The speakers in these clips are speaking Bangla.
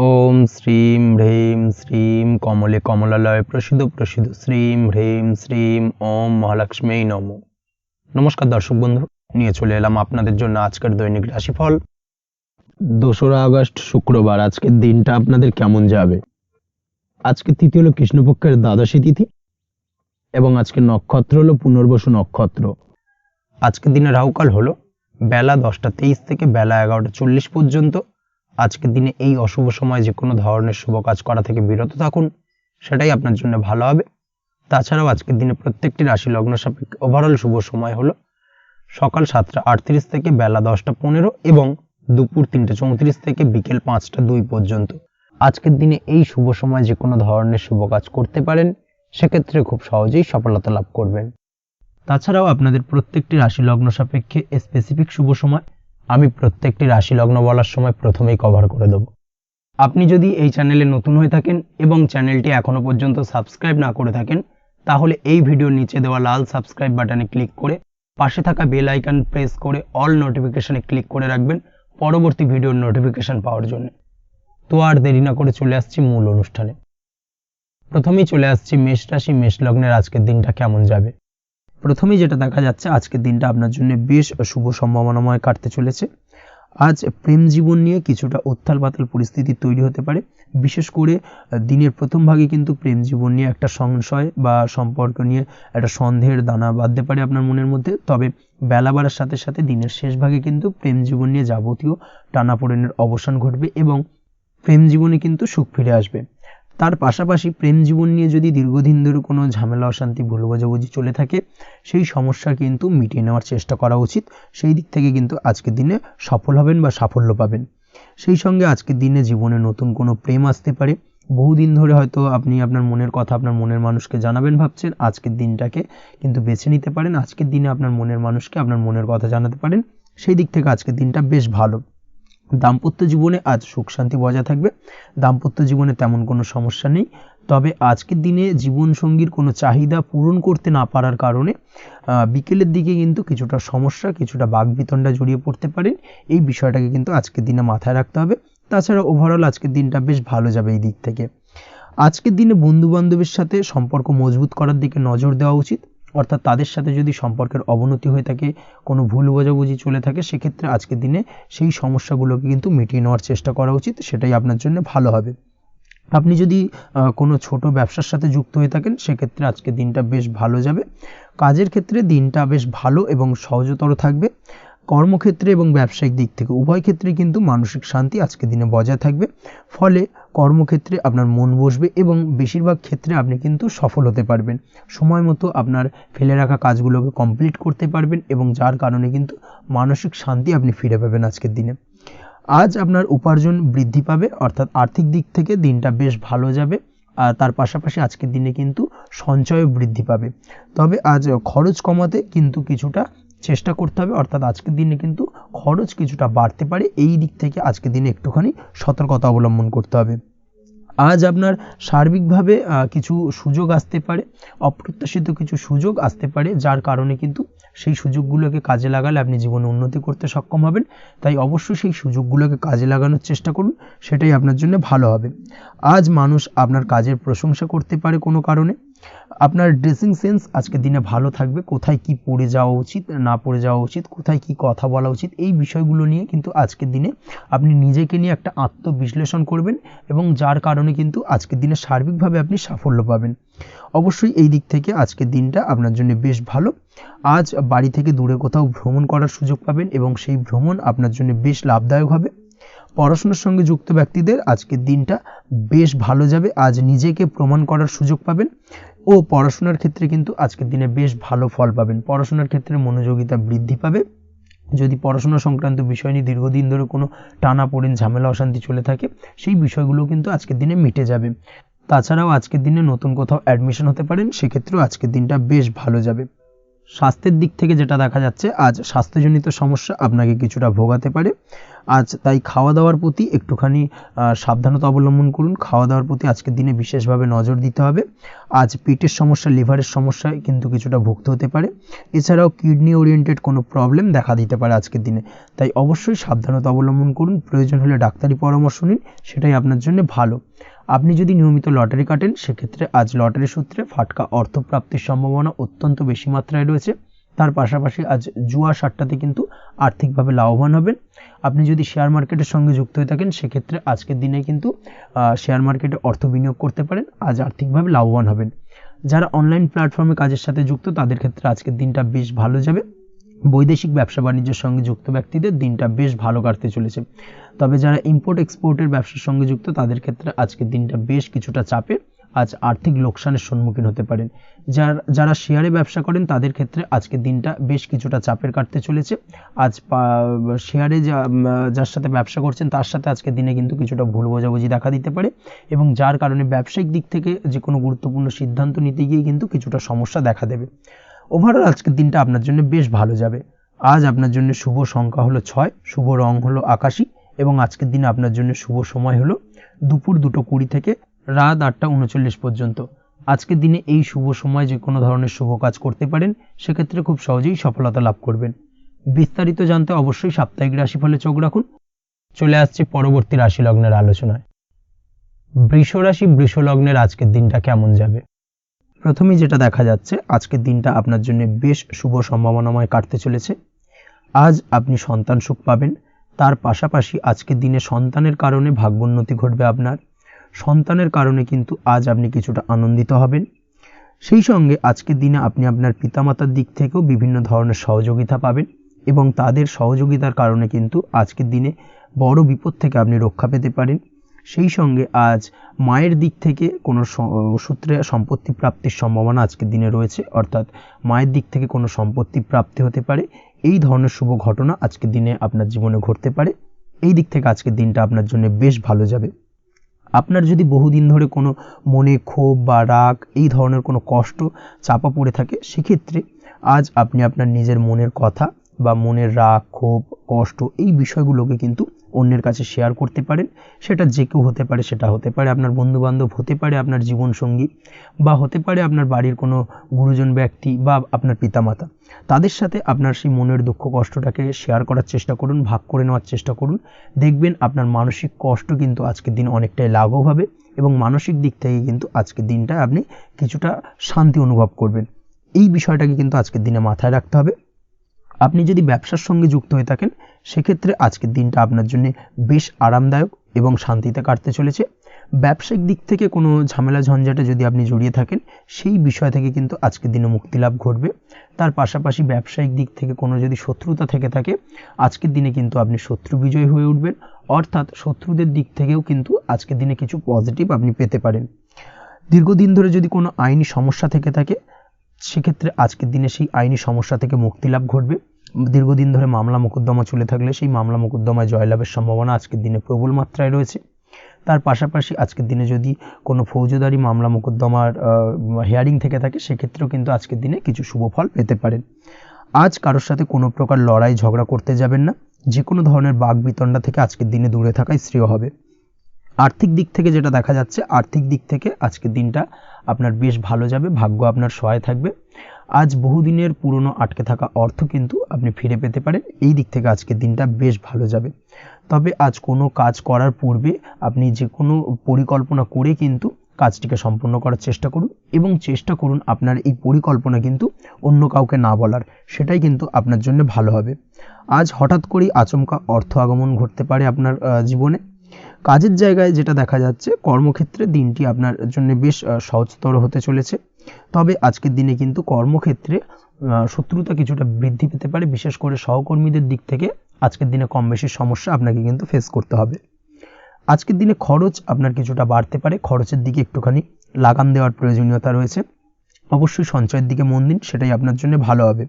ওম শ্রীম হ্রীম শ্রীম কমলে কমলালয় প্রসিদ্ধ প্রসিদ্ধ শ্রীম হ্রীম শ্রীম ওম মহালক্ষ্মী নমঃ। নমস্কার দর্শক বন্ধু, নিয়ে চলে এলাম আপনাদের জন্য আজকের দৈনিক রাশিফল। 2রা আগস্ট শুক্রবার। আজকের দিনটা আপনাদের কেমন যাবে? আজকে তিথি হলো কৃষ্ণপক্ষের দ্বাদশী তিথি এবং আজকের নক্ষত্র হলো পুনর্বসু নক্ষত্র। আজকের দিনে রাহুকাল হলো বেলা 10টা 23 থেকে বেলা 11টা 40 পর্যন্ত। আজকের দিনে এই অশুভ সময় যে কোনো ধরনের শুভ কাজ করা থেকে বিরত থাকুন, সেটাই আপনার জন্য ভালো হবে। তাছাড়াও আজকের দিনে প্রত্যেকটি রাশি লগ্ন সাপেক্ষে ওভারঅল শুভ সময় হলো সকাল 7টা 38 থেকে বেলা 10টা 15 এবং দুপুর 3টা 34 থেকে বিকেল 5টা 2 পর্যন্ত। আজকের দিনে এই শুভ সময় যে কোনো ধরনের শুভ কাজ করতে পারেন, সেক্ষেত্রে খুব সহজেই সফলতা লাভ করবেন। তাছাড়াও আপনাদের প্রত্যেকটি রাশি লগ্ন সাপেক্ষে স্পেসিফিক শুভ সময় আমি প্রত্যেকটি রাশি লগ্ন বলার সময় প্রথমেই কভার করে দেব। আপনি যদি এই চ্যানেলে নতুন হয়ে থাকেন এবং চ্যানেলটি এখনো পর্যন্ত সাবস্ক্রাইব না করে থাকেন, তাহলে এই ভিডিওর নিচে দেওয়া লাল সাবস্ক্রাইব বাটনে ক্লিক করে পাশে থাকা বেল আইকন প্রেস করে অল নোটিফিকেশনে ক্লিক করে রাখবেন পরবর্তী ভিডিওর নোটিফিকেশন পাওয়ার জন্য। তো আর দেরি না করে চলে আসছি মূল অনুষ্ঠানে। প্রথমেই চলে আসছি মেষ রাশি মেষ লগ্নের আজকের দিনটা কেমন যাবে। প্রথমেই যেটা দেখা যাচ্ছে, আজকের দিনটা আপনার জন্য বেশ শুভ সম্ভাবনাময় কাটতে চলেছে। আজ প্রেম জীবন নিয়ে কিছুটা উত্থাল পাতাল পরিস্থিতি তৈরি হতে পারে। বিশেষ করে দিনের প্রথম ভাগে কিন্তু প্রেম জীবন নিয়ে একটা সংশয় বা সম্পর্ক নিয়ে একটা সন্দেহের দানা বাঁধতে পারে আপনার মনের মধ্যে। তবে বেলা বাড়ার সাথে সাথে দিনের শেষ ভাগে কিন্তু প্রেম জীবন নিয়ে যাবতীয় টানাপোড়েনের অবসান ঘটবে এবং প্রেম জীবনে কিন্তু সুখ ফিরে আসবে। তার পাশাপাশি প্রেম জীবন নিয়ে যদি দীর্ঘদিন ধরে কোনো ঝামেলা অশান্তি ভুল বোঝাবুঝি চলে থাকে, সেই সমস্যা কিন্তু মিটিয়ে নেওয়ার চেষ্টা করা উচিত। সেই দিক থেকে কিন্তু আজকের দিনে সফল হবেন বা সাফল্য পাবেন। সেই সঙ্গে আজকের দিনে জীবনে নতুন কোনো প্রেম আসতে পারে। বহুদিন ধরে হয়তো আপনি আপনার মনের কথা আপনার মনের মানুষকে জানাবেন ভাবছেন, আজকের দিনটাকে কিন্তু বেছে নিতে পারেন। আজকের দিনে আপনার মনের মানুষকে আপনার মনের কথা জানাতে পারেন। সেই দিক থেকে আজকের দিনটা বেশ ভালো। দাম্পত্য জীবনে আজ সুখ শান্তি বজায় থাকবে। দাম্পত্য জীবনে তেমন কোনো সমস্যা নেই। তবে আজকের দিনে জীবনসঙ্গীর কোনো চাহিদা পূরণ করতে না পারার কারণে বিকেলের দিকে কিন্তু কিছুটা সমস্যা, কিছুটা বাকবিতণ্ডা জড়িয়ে পড়তে পারেন। এই বিষয়টাকে কিন্তু আজকের দিনে মাথায় রাখতে হবে। তাছাড়া ওভারঅল আজকের দিনটা বেশ ভালো যাবে এই দিক থেকে। আজকের দিনে বন্ধু বান্ধবের সাথে সম্পর্ক মজবুত করার দিকে নজর দেওয়া উচিত। অর্থাৎ তাদের সাথে যদি সম্পর্কের অবনতি হয়ে থাকে, কোনো ভুল বোঝাবুঝি চলে থাকে, সেক্ষেত্রে আজকের দিনে সেই সমস্যাগুলোকে কিন্তু মিটিয়ে নেওয়ার চেষ্টা করা উচিত। সেটাই আপনার জন্য ভালো হবে। আপনি যদি কোনো ছোট ব্যবসার সাথে যুক্ত হয়ে থাকেন, সেক্ষেত্রে আজকের দিনটা বেশ ভালো যাবে। কাজের ক্ষেত্রে দিনটা বেশ ভালো এবং সহজতর থাকবে। কর্মক্ষেত্রে এবং ব্যবসায়িক দিক থেকে উভয় ক্ষেত্রে কিন্তু মানসিক শান্তি আজকের দিনে বজায় থাকবে। ফলে কর্মক্ষেত্রে আপনার মন বসবে এবং বেশিরভাগ ক্ষেত্রে আপনি কিন্তু সফল হতে পারবেন। সময় মতো আপনার ফেলে রাখা কাজগুলোকে কমপ্লিট করতে পারবেন এবং যার কারণে কিন্তু মানসিক শান্তি আপনি ফিরে পাবেন আজকের দিনে। আজ আপনার উপার্জন বৃদ্ধি পাবে, অর্থাৎ আর্থিক দিক থেকে দিনটা বেশ ভালো যাবে। আর তার পাশাপাশি আজকের দিনে কিন্তু সঞ্চয় বৃদ্ধি পাবে। তবে আজ খরচ কমাতে কিন্তু কিছুটা চেষ্টা করতে হবে, অর্থাৎ আজকের দিনে কিন্তু খরচ কিছুটা বাড়তে পারে। এই দিক থেকে আজকের দিনে একটুখানি সতর্কতা অবলম্বন করতে হবে। আজ আপনার সার্বিকভাবে কিছু সুযোগ আসতে পারে, অপ্রত্যাশিত কিছু সুযোগ আসতে পারে, যার কারণে কিন্তু সেই সুযোগগুলোকে কাজে লাগালে আপনি জীবনে উন্নতি করতে সক্ষম হবেন। তাই অবশ্যই সেই সুযোগগুলোকে কাজে লাগানোর চেষ্টা করুন, সেটাই আপনার জন্য ভালো হবে। আজ মানুষ আপনার কাজের প্রশংসা করতে পারে কোনো কারণে। আপনার ড্রেসিং সেন্স আজকের দিনে ভালো থাকবে। কোথায় কি পরে যাওয়া উচিত না পরে যাওয়া উচিত, কোথায় কি কথা বলা উচিত, এই বিষয়গুলো নিয়ে কিন্তু আজকের দিনে আপনি নিজেকে নিয়ে একটা আত্মবিশ্লেষণ করবেন এবং যার কারণে কিন্তু আজকের দিনে সার্বিকভাবে আপনি সাফল্য পাবেন। অবশ্যই এই দিক থেকে আজকের দিনটা আপনার জন্য বেশ ভালো। আজ বাড়ি থেকে দূরে কোথাও ভ্রমণ করার সুযোগ পাবেন এবং সেই ভ্রমণ আপনার জন্য বেশ লাভদায়ক হবে। পড়াশোনার সঙ্গে যুক্ত ব্যক্তিদের আজকের দিনটা বেশ ভালো যাবে। আজ নিজেকে প্রমাণ করার সুযোগ পাবেন ও পড়াশোনার ক্ষেত্রে কিন্তু আজকের দিনে বেশ ভালো ফল পাবেন। পড়াশোনার ক্ষেত্রে মনোযোগিতা বৃদ্ধি পাবে। যদি পড়াশোনা সংক্রান্ত বিষয় নিয়ে দীর্ঘদিন ধরে কোনো টানাপোড়েন ঝামেলা অশান্তি চলে থাকে, সেই বিষয়গুলো কিন্তু আজকের দিনে মিটে যাবে। তাছাড়াও আজকের দিনে নতুন কোথাও অ্যাডমিশন হতে পারেন, সেক্ষেত্রেও আজকের দিনটা বেশ ভালো যাবে। স্বাস্থ্যের দিক থেকে যেটা দেখা যাচ্ছে, আজ স্বাস্থ্যজনিত সমস্যা আপনাকে কিছুটা ভোগাতে পারে। আজ তাই খাওয়া দাওয়ার প্রতি একটুখানি সাবধানতা অবলম্বন করুন। খাওয়া দাওয়ার প্রতি আজকের দিনে বিশেষভাবে নজর দিতে হবে। আজ পেটের সমস্যা, লিভারের সমস্যায় কিন্তু কিছুটা ভুগতে হতে পারে। এছাড়াও কিডনি ওরিয়েন্টেড কোনো প্রবলেম দেখা দিতে পারে আজকের দিনে, তাই অবশ্যই সাবধানতা অবলম্বন করুন। প্রয়োজন হলে ডাক্তারি পরামর্শ নিন, সেটাই আপনার জন্য ভালো। আপনি যদি নিয়মিত লটারি কাটেন, সেক্ষেত্রে আজ লটারি সূত্রে ফাটকা অর্থপ্রাপ্তির সম্ভাবনা অত্যন্ত বেশি মাত্রায় রয়েছে। তার পাশাপাশি আজ জুয়া সাট্টাতে কিন্তু আর্থিকভাবে লাভবান হবেন। আপনি যদি শেয়ার মার্কেটের সঙ্গে যুক্ত হয়ে থাকেন, সেক্ষেত্রে আজকের দিনে কিন্তু শেয়ার মার্কেটে অর্থ বিনিয়োগ করতে পারেন, আজ আর্থিকভাবে লাভবান হবেন। যারা অনলাইন প্ল্যাটফর্মে কাজের সাথে যুক্ত, তাদের ক্ষেত্রে আজকের দিনটা বেশ ভালো যাবে। বৈদেশিক ব্যবসা বাণিজ্যের সঙ্গে যুক্ত ব্যক্তিদের দিনটা বেশ ভালো কাটতে চলেছে। তবে যারা ইম্পোর্ট এক্সপোর্টের ব্যবসার সঙ্গে যুক্ত, তাদের ক্ষেত্রে আজকের দিনটা বেশ কিছুটা চাপের। আজ আর্থিক লোকসানের সম্মুখীন হতে পারেন। যারা শেয়ারে ব্যবসা করেন, তাদের ক্ষেত্রে আজকের দিনটা বেশ কিছুটা চাপের কাটতে চলেছে। আজ শেয়ারে যার সাথে ব্যবসা করছেন, তার সাথে আজকের দিনে কিন্তু কিছুটা ভুল বোঝাবুঝি দেখা দিতে পারে, এবং যার কারণে ব্যবসায়িক দিক থেকে যে কোনো গুরুত্বপূর্ণ সিদ্ধান্ত নিতে গিয়ে কিন্তু কিছুটা সমস্যা দেখা দেবে। ওভারঅল আজকের দিনটা আপনার জন্য বেশ ভালো যাবে। আজ আপনার জন্য শুভ সংখ্যা হলো 6, শুভ রং হলো আকাশী, এবং আজকের দিনে আপনার জন্য শুভ সময় হলো দুপুর 2:20 থেকে রাত 8:39 পর্যন্ত। আজকের দিনে এই শুভ সময় যে কোনো ধরনের শুভ কাজ করতে পারেন, সেক্ষেত্রে খুব সহজেই সফলতা লাভ করবেন। বিস্তারিত জানতে অবশ্যই সাপ্তাহিক রাশিফলে চোখ রাখুন। চলে আসছে পরবর্তী রাশি লগ্নের আলোচনায়। বৃষ রাশি, বৃষ লগ্নের আজকের দিনটা কেমন যাবে? প্রথমেই যেটা দেখা যাচ্ছে, আজকের দিনটা আপনার জন্য বেশ শুভ সম্ভাবনাময় কাটতে চলেছে। আজ আপনি সন্তান সুখ পাবেন। তার পাশাপাশি আজকের দিনে সন্তানের কারণে ভাগ্যোন্নতি ঘটবে আপনার। সন্তানের কারণে কিন্তু আজ আপনি কিছুটা আনন্দিত হবেন। সেই সঙ্গে আজকের দিনে আপনি আপনার পিতামাতার দিক থেকেও বিভিন্ন ধরনের সহযোগিতা পাবেন, এবং তাদের সহযোগিতার কারণে কিন্তু আজকের দিনে বড় বিপদ থেকে আপনি রক্ষা পেতে পারেন। সেই সঙ্গে আজ মায়ের দিক থেকে কোনো সূত্রে সম্পত্তি প্রাপ্তির সম্ভাবনা আজকের দিনে রয়েছে, অর্থাৎ মায়ের দিক থেকে কোনো সম্পত্তি প্রাপ্তি হতে পারে। এই ধরনের শুভ ঘটনা আজকের দিনে আপনার জীবনে ঘটতে পারে। এই দিক থেকে আজকের দিনটা আপনার জন্য বেশ ভালো যাবে। আপনার যদি বহুদিন ধরে কোনো মনে ক্ষোভ বা রাগ, এই ধরনের কোনো কষ্ট চাপা পড়ে থাকে, সেক্ষেত্রে আজ আপনি আপনার নিজের মনের কথা বা মনের রাগ, ক্ষোভ, কষ্ট, এই বিষয়গুলোকে কিন্তু অন্যের কাছে শেয়ার করতে পারেন। সেটা যে কেউ হতে পারে, সেটা হতে পারে আপনার বন্ধুবান্ধব, হতে পারে আপনার জীবনসঙ্গী, বা হতে পারে আপনার বাড়ির কোনো গুরুজন ব্যক্তি বা আপনার পিতামাতা। তাদের সাথে আপনার সেই মনের দুঃখ কষ্টটাকে শেয়ার করার চেষ্টা করুন, ভাগ করে নেওয়ার চেষ্টা করুন। দেখবেন আপনার মানসিক কষ্ট কিন্তু আজকের দিন অনেকটাই লাঘব হবে, এবং মানসিক দিক থেকে কিন্তু আজকের দিনটায় আপনি কিছুটা শান্তি অনুভব করবেন। এই বিষয়টাকে কিন্তু আজকের দিনে মাথায় রাখতে হবে। আপনি যদি ব্যবসার সঙ্গে যুক্ত হয়ে থাকেন, সেক্ষেত্রে আজকের দিনটা আপনার জন্য বেশ আরামদায়ক এবং শান্তিতে কাটতে চলেছে। ব্যবসায়িক দিক থেকে কোনো ঝামেলা ঝঞ্ঝাটে যদি আপনি জড়িয়ে থাকেন, সেই বিষয় থেকে কিন্তু আজকের দিনে মুক্তি লাভ ঘটবে। তার পাশাপাশি ব্যবসায়িক দিক থেকে কোনো যদি শত্রুতা থেকে থাকে, আজকের দিনে কিন্তু আপনি শত্রু বিজয়ী হয়ে উঠবেন, অর্থাৎ শত্রুদের দিক থেকেও কিন্তু আজকের দিনে কিছু পজিটিভ আপনি পেতে পারেন। দীর্ঘদিন ধরে যদি কোনো আইনি সমস্যা থেকে থাকে, সেক্ষেত্রে আজকের দিনে সেই আইনি সমস্যা থেকে মুক্তি লাভ ঘটবে। দীর্ঘদিন ধরে মামলা মোকদ্দমা চলে থাকলে, সেই মামলা মোকদ্দমায় জয়লাভের সম্ভাবনা আজকের দিনে প্রবল মাত্রায় রয়েছে। তার পাশাপাশি আজকের দিনে যদি কোনো ফৌজদারি মামলা মোকদ্দমার হিয়ারিং থেকে থাকে, সেক্ষেত্রেও কিন্তু আজকের দিনে কিছু শুভ ফল পেতে পারেন। আজ কারোর সাথে কোনো প্রকার লড়াই ঝগড়া করতে যাবেন না। যে কোনো ধরনের বাক বিতণ্ডা থেকে আজকের দিনে দূরে থাকাই শ্রেয় হবে। আর্থিক দিক থেকে যেটা দেখা যাচ্ছে, আর্থিক দিক থেকে আজকের দিনটা আপনার বেশ ভালো যাবে, ভাগ্য আপনার সহায় থাকবে। আজ বহুদিনের পুরনো আটকে থাকা অর্থ কিন্তু আপনি ফিরে পেতে পারেন। এই দিক থেকে আজকের দিনটা বেশ ভালো যাবে। তবে আজ কোনো কাজ করার পূর্বে আপনি যে কোনো পরিকল্পনা করে কিন্তু কাজটিকে সম্পূর্ণ করার চেষ্টা করুন, এবং চেষ্টা করুন আপনার এই পরিকল্পনা কিন্তু অন্য কাউকে না বলার, সেটাই কিন্তু আপনার জন্য ভালো হবে। আজ হঠাৎ করেই আচমকা অর্থ আগমন ঘটতে পারে আপনার জীবনে। কাজের জায়গায় যেটা দেখা যাচ্ছে, কর্মক্ষেত্রে দিনটি আপনার জন্য বেশ সহজতর হতে চলেছে। তবে আজকের দিনে কিন্তু কর্মক্ষেত্রে শত্রুতা কিছুটা বৃদ্ধি পেতে পারে, বিশেষ করে সহকর্মীদের দিক থেকে আজকের দিনে কম বেশি সমস্যা আপনাকে কিন্তু ফেস করতে হবে। আজকের দিনে খরচ আপনার কিছুটা বাড়তে পারে, খরচের দিকে একটুখানি লাগাম দেওয়ার প্রয়োজনীয়তা রয়েছে। অবশ্যই সঞ্চয়ের দিকে মন দিন, সেটাই আপনার জন্য ভালো হবে।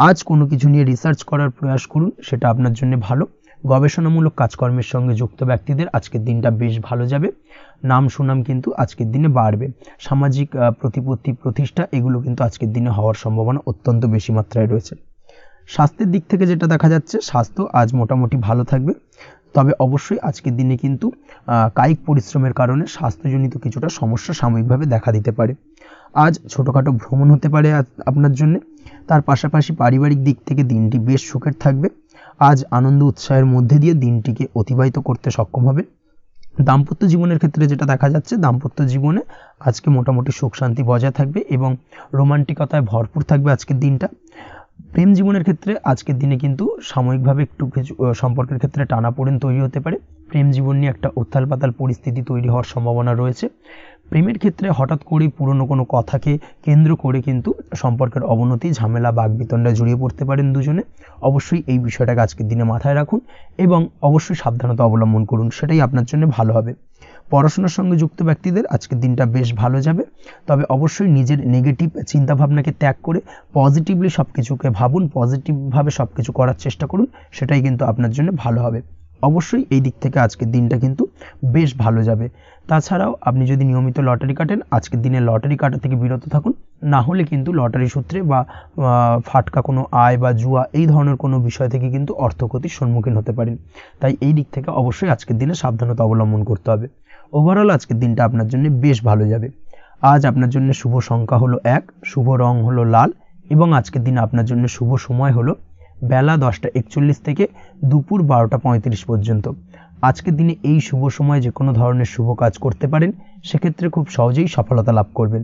আজ কোনো কিছু নিয়ে রিসার্চ করার প্রয়াস করুন, সেটা আপনার জন্য ভালো। গবেষণামূলক কাজকর্মের সঙ্গে যুক্ত ব্যক্তিদের আজকের দিনটা বেশ ভালো যাবে। নাম সুনাম কিন্তু আজকের দিনে বাড়বে। সামাজিক প্রতিপত্তি, প্রতিষ্ঠা, এগুলো কিন্তু আজকের দিনে হওয়ার সম্ভাবনা অত্যন্ত বেশি মাত্রায় রয়েছে। স্বাস্থ্যের দিক থেকে যেটা দেখা যাচ্ছে, স্বাস্থ্য আজ মোটামুটি ভালো থাকবে, তবে অবশ্যই আজকের দিনে কিন্তু কায়িক পরিশ্রমের কারণে স্বাস্থ্যজনিত কিছুটা সমস্যা সাময়িকভাবে দেখা দিতে পারে। আজ ছোটোখাটো ভ্রমণ হতে পারে আপনার জন্য। তার পাশাপাশি পারিবারিক দিক থেকে দিনটি বেশ সুখের থাকবে। আজ আনন্দ উৎসাহের মধ্যে দিয়ে দিনটিকে অতিবাহিত করতে সক্ষম হবে। দাম্পত্য জীবনের ক্ষেত্রে যেটা দেখা যাচ্ছে, দাম্পত্য জীবনে আজকে মোটামুটি সুখ শান্তি বজায় থাকবে এবং রোমান্টিকতায় ভরপুর থাকবে আজকের দিনটা। প্রেম জীবনের ক্ষেত্রে আজকের দিনে কিন্তু সাময়িকভাবে একটু কিছু সম্পর্কের ক্ষেত্রে টানাপোড়েন তৈরি হতে পারে। প্রেম জীবন নিয়ে একটা উত্থাল পাতাল পরিস্থিতি তৈরি হওয়ার সম্ভাবনা রয়েছে। প্রেমের ক্ষেত্রে হঠাৎ করেই পুরনো কোনো কথাকে কেন্দ্র করে কিন্তু সম্পর্কের অবনতি, ঝামেলা, বাগবিতণ্ডায় জড়িয়ে পড়তে পারেন দুজনে। অবশ্যই এই বিষয়টাকে আজকের দিনে মাথায় রাখুন এবং অবশ্যই সাবধানতা অবলম্বন করুন, সেটাই আপনার জন্য ভালো হবে। পড়াশোনার সঙ্গে যুক্ত ব্যক্তিদের আজকের দিনটা বেশ ভালো যাবে, তবে অবশ্যই নিজের নেগেটিভ চিন্তাভাবনাকে ত্যাগ করে পজিটিভলি সব কিছুকে ভাবুন, পজিটিভভাবে সব কিছু করার চেষ্টা করুন, সেটাই কিন্তু আপনার জন্য ভালো হবে। অবশ্যই এই দিক থেকে আজকের দিনটা কিন্তু বেশ ভালো যাবে। তাছাড়াও আপনি যদি নিয়মিত লটারি কাটেন, আজকের দিনে লটারি কাটা থেকে বিরত থাকুন, না হলে কিন্তু লটারি সূত্রে বা ফাটকা কোনো আয় বা জুয়া এই ধরনের কোনো বিষয় থেকে কিন্তু অর্থক্ষতির সম্মুখীন হতে পারেন। তাই এই দিক থেকে অবশ্যই আজকের দিনে সাবধানতা অবলম্বন করতে হবে। ওভারঅল আজকের দিনটা আপনার জন্য বেশ ভালো যাবে। আজ আপনার জন্য শুভ সংখ্যা হলো 1, শুভ রং হলো লাল এবং আজকের দিনে আপনার জন্য শুভ সময় হলো বেলা 10:41 থেকে দুপুর 12:35 পর্যন্ত। আজকের দিনে এই শুভ সময় যে কোনো ধরনের শুভ কাজ করতে পারেন, সেক্ষেত্রে খুব সহজেই সফলতা লাভ করবেন।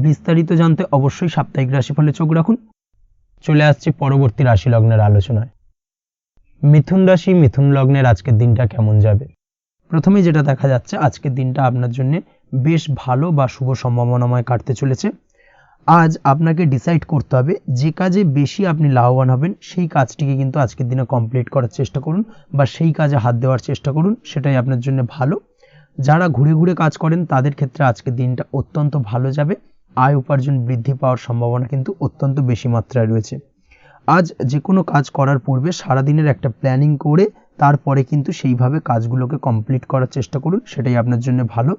বিস্তারিত জানতে অবশ্যই সাপ্তাহিক রাশিফলে চোখ রাখুন। চলে আসছি পরবর্তী রাশি লগ্নের আলোচনায়। মিথুন রাশি, মিথুন লগ্নের আজকের দিনটা কেমন যাবে? প্রথমে যেটা দেখা যাচ্ছে, আজকের দিনটা আপনার জন্য বেশ ভালো বা শুভ সম্ভাবনাময় কাটতে চলেছে। আজ আপনাকে ডিসাইড করতে হবে যে কাজে বেশি আপনি লাভবান হবেন, সেই কাজটিকে কিন্তু আজকের দিনে কমপ্লিট করার চেষ্টা করুন বা সেই কাজে হাত দেওয়ার চেষ্টা করুন, সেটাই আপনার জন্য ভালো। যারা ঘুরে ঘুরে কাজ করেন তাদের ক্ষেত্রে আজকের দিনটা অত্যন্ত ভালো যাবে। আয় উপার্জন বৃদ্ধি পাওয়ার সম্ভাবনা কিন্তু অত্যন্ত বেশি মাত্রায় রয়েছে। আজ যে কোনো কাজ করার পূর্বে সারাদিনের একটা প্ল্যানিং করে তারপরে কিন্তু সেইভাবে কাজগুলোকে কমপ্লিট করার চেষ্টা করুন, সেটাই আপনার জন্য ভালো।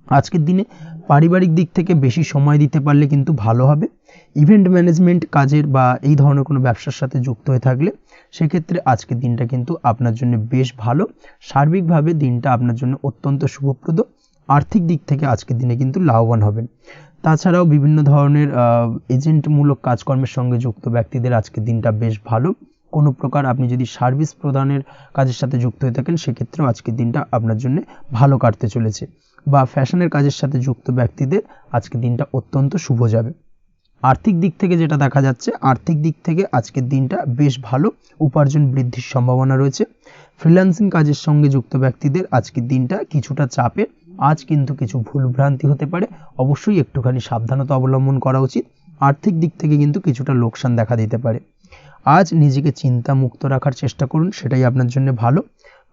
আজকের দিনে পারিবারিক দিক থেকে বেশি সময় দিতে পারলে কিন্তু ভালো হবে। ইভেন্ট ম্যানেজমেন্ট কাজের বা এই ধরনের কোনো ব্যবসার সাথে যুক্ত হয়ে থাকলে সেক্ষেত্রে আজকের দিনটা কিন্তু আপনার জন্য বেশ ভালো। সার্বিকভাবে দিনটা আপনার জন্য অত্যন্ত শুভপ্রদ। আর্থিক দিক থেকে আজকের দিনে কিন্তু লাভবান হবেন। তাছাড়াও বিভিন্ন ধরনের এজেন্টমূলক কাজকর্মের সঙ্গে যুক্ত ব্যক্তিদের আজকের দিনটা বেশ ভালো। কোনো প্রকার আপনি যদি সার্ভিস প্রদানের কাজের সাথে যুক্ত হয়ে থাকেন, সেক্ষেত্রেও আজকের দিনটা আপনার জন্য ভালো কাটতে চলেছে। বা ফ্যাশনের কাজের সাথে যুক্ত ব্যক্তিদের আজকের দিনটা অত্যন্ত শুভ যাবে। আর্থিক দিক থেকে যেটা দেখা যাচ্ছে, আর্থিক দিক থেকে আজকের দিনটা বেশ ভালো, উপার্জন বৃদ্ধির সম্ভাবনা রয়েছে। ফ্রিল্যান্সিং কাজের সঙ্গে যুক্ত ব্যক্তিদের আজকের দিনটা কিছুটা চাপের। আজ কিন্তু কিছু ভুলভ্রান্তি হতে পারে, অবশ্যই একটুখানি সাবধানতা অবলম্বন করা উচিত। আর্থিক দিক থেকে কিন্তু কিছুটা লোকসান দেখা দিতে পারে। আজ নিজেকে চিন্তা মুক্ত রাখার চেষ্টা করুন, সেটাই আপনার জন্য ভালো।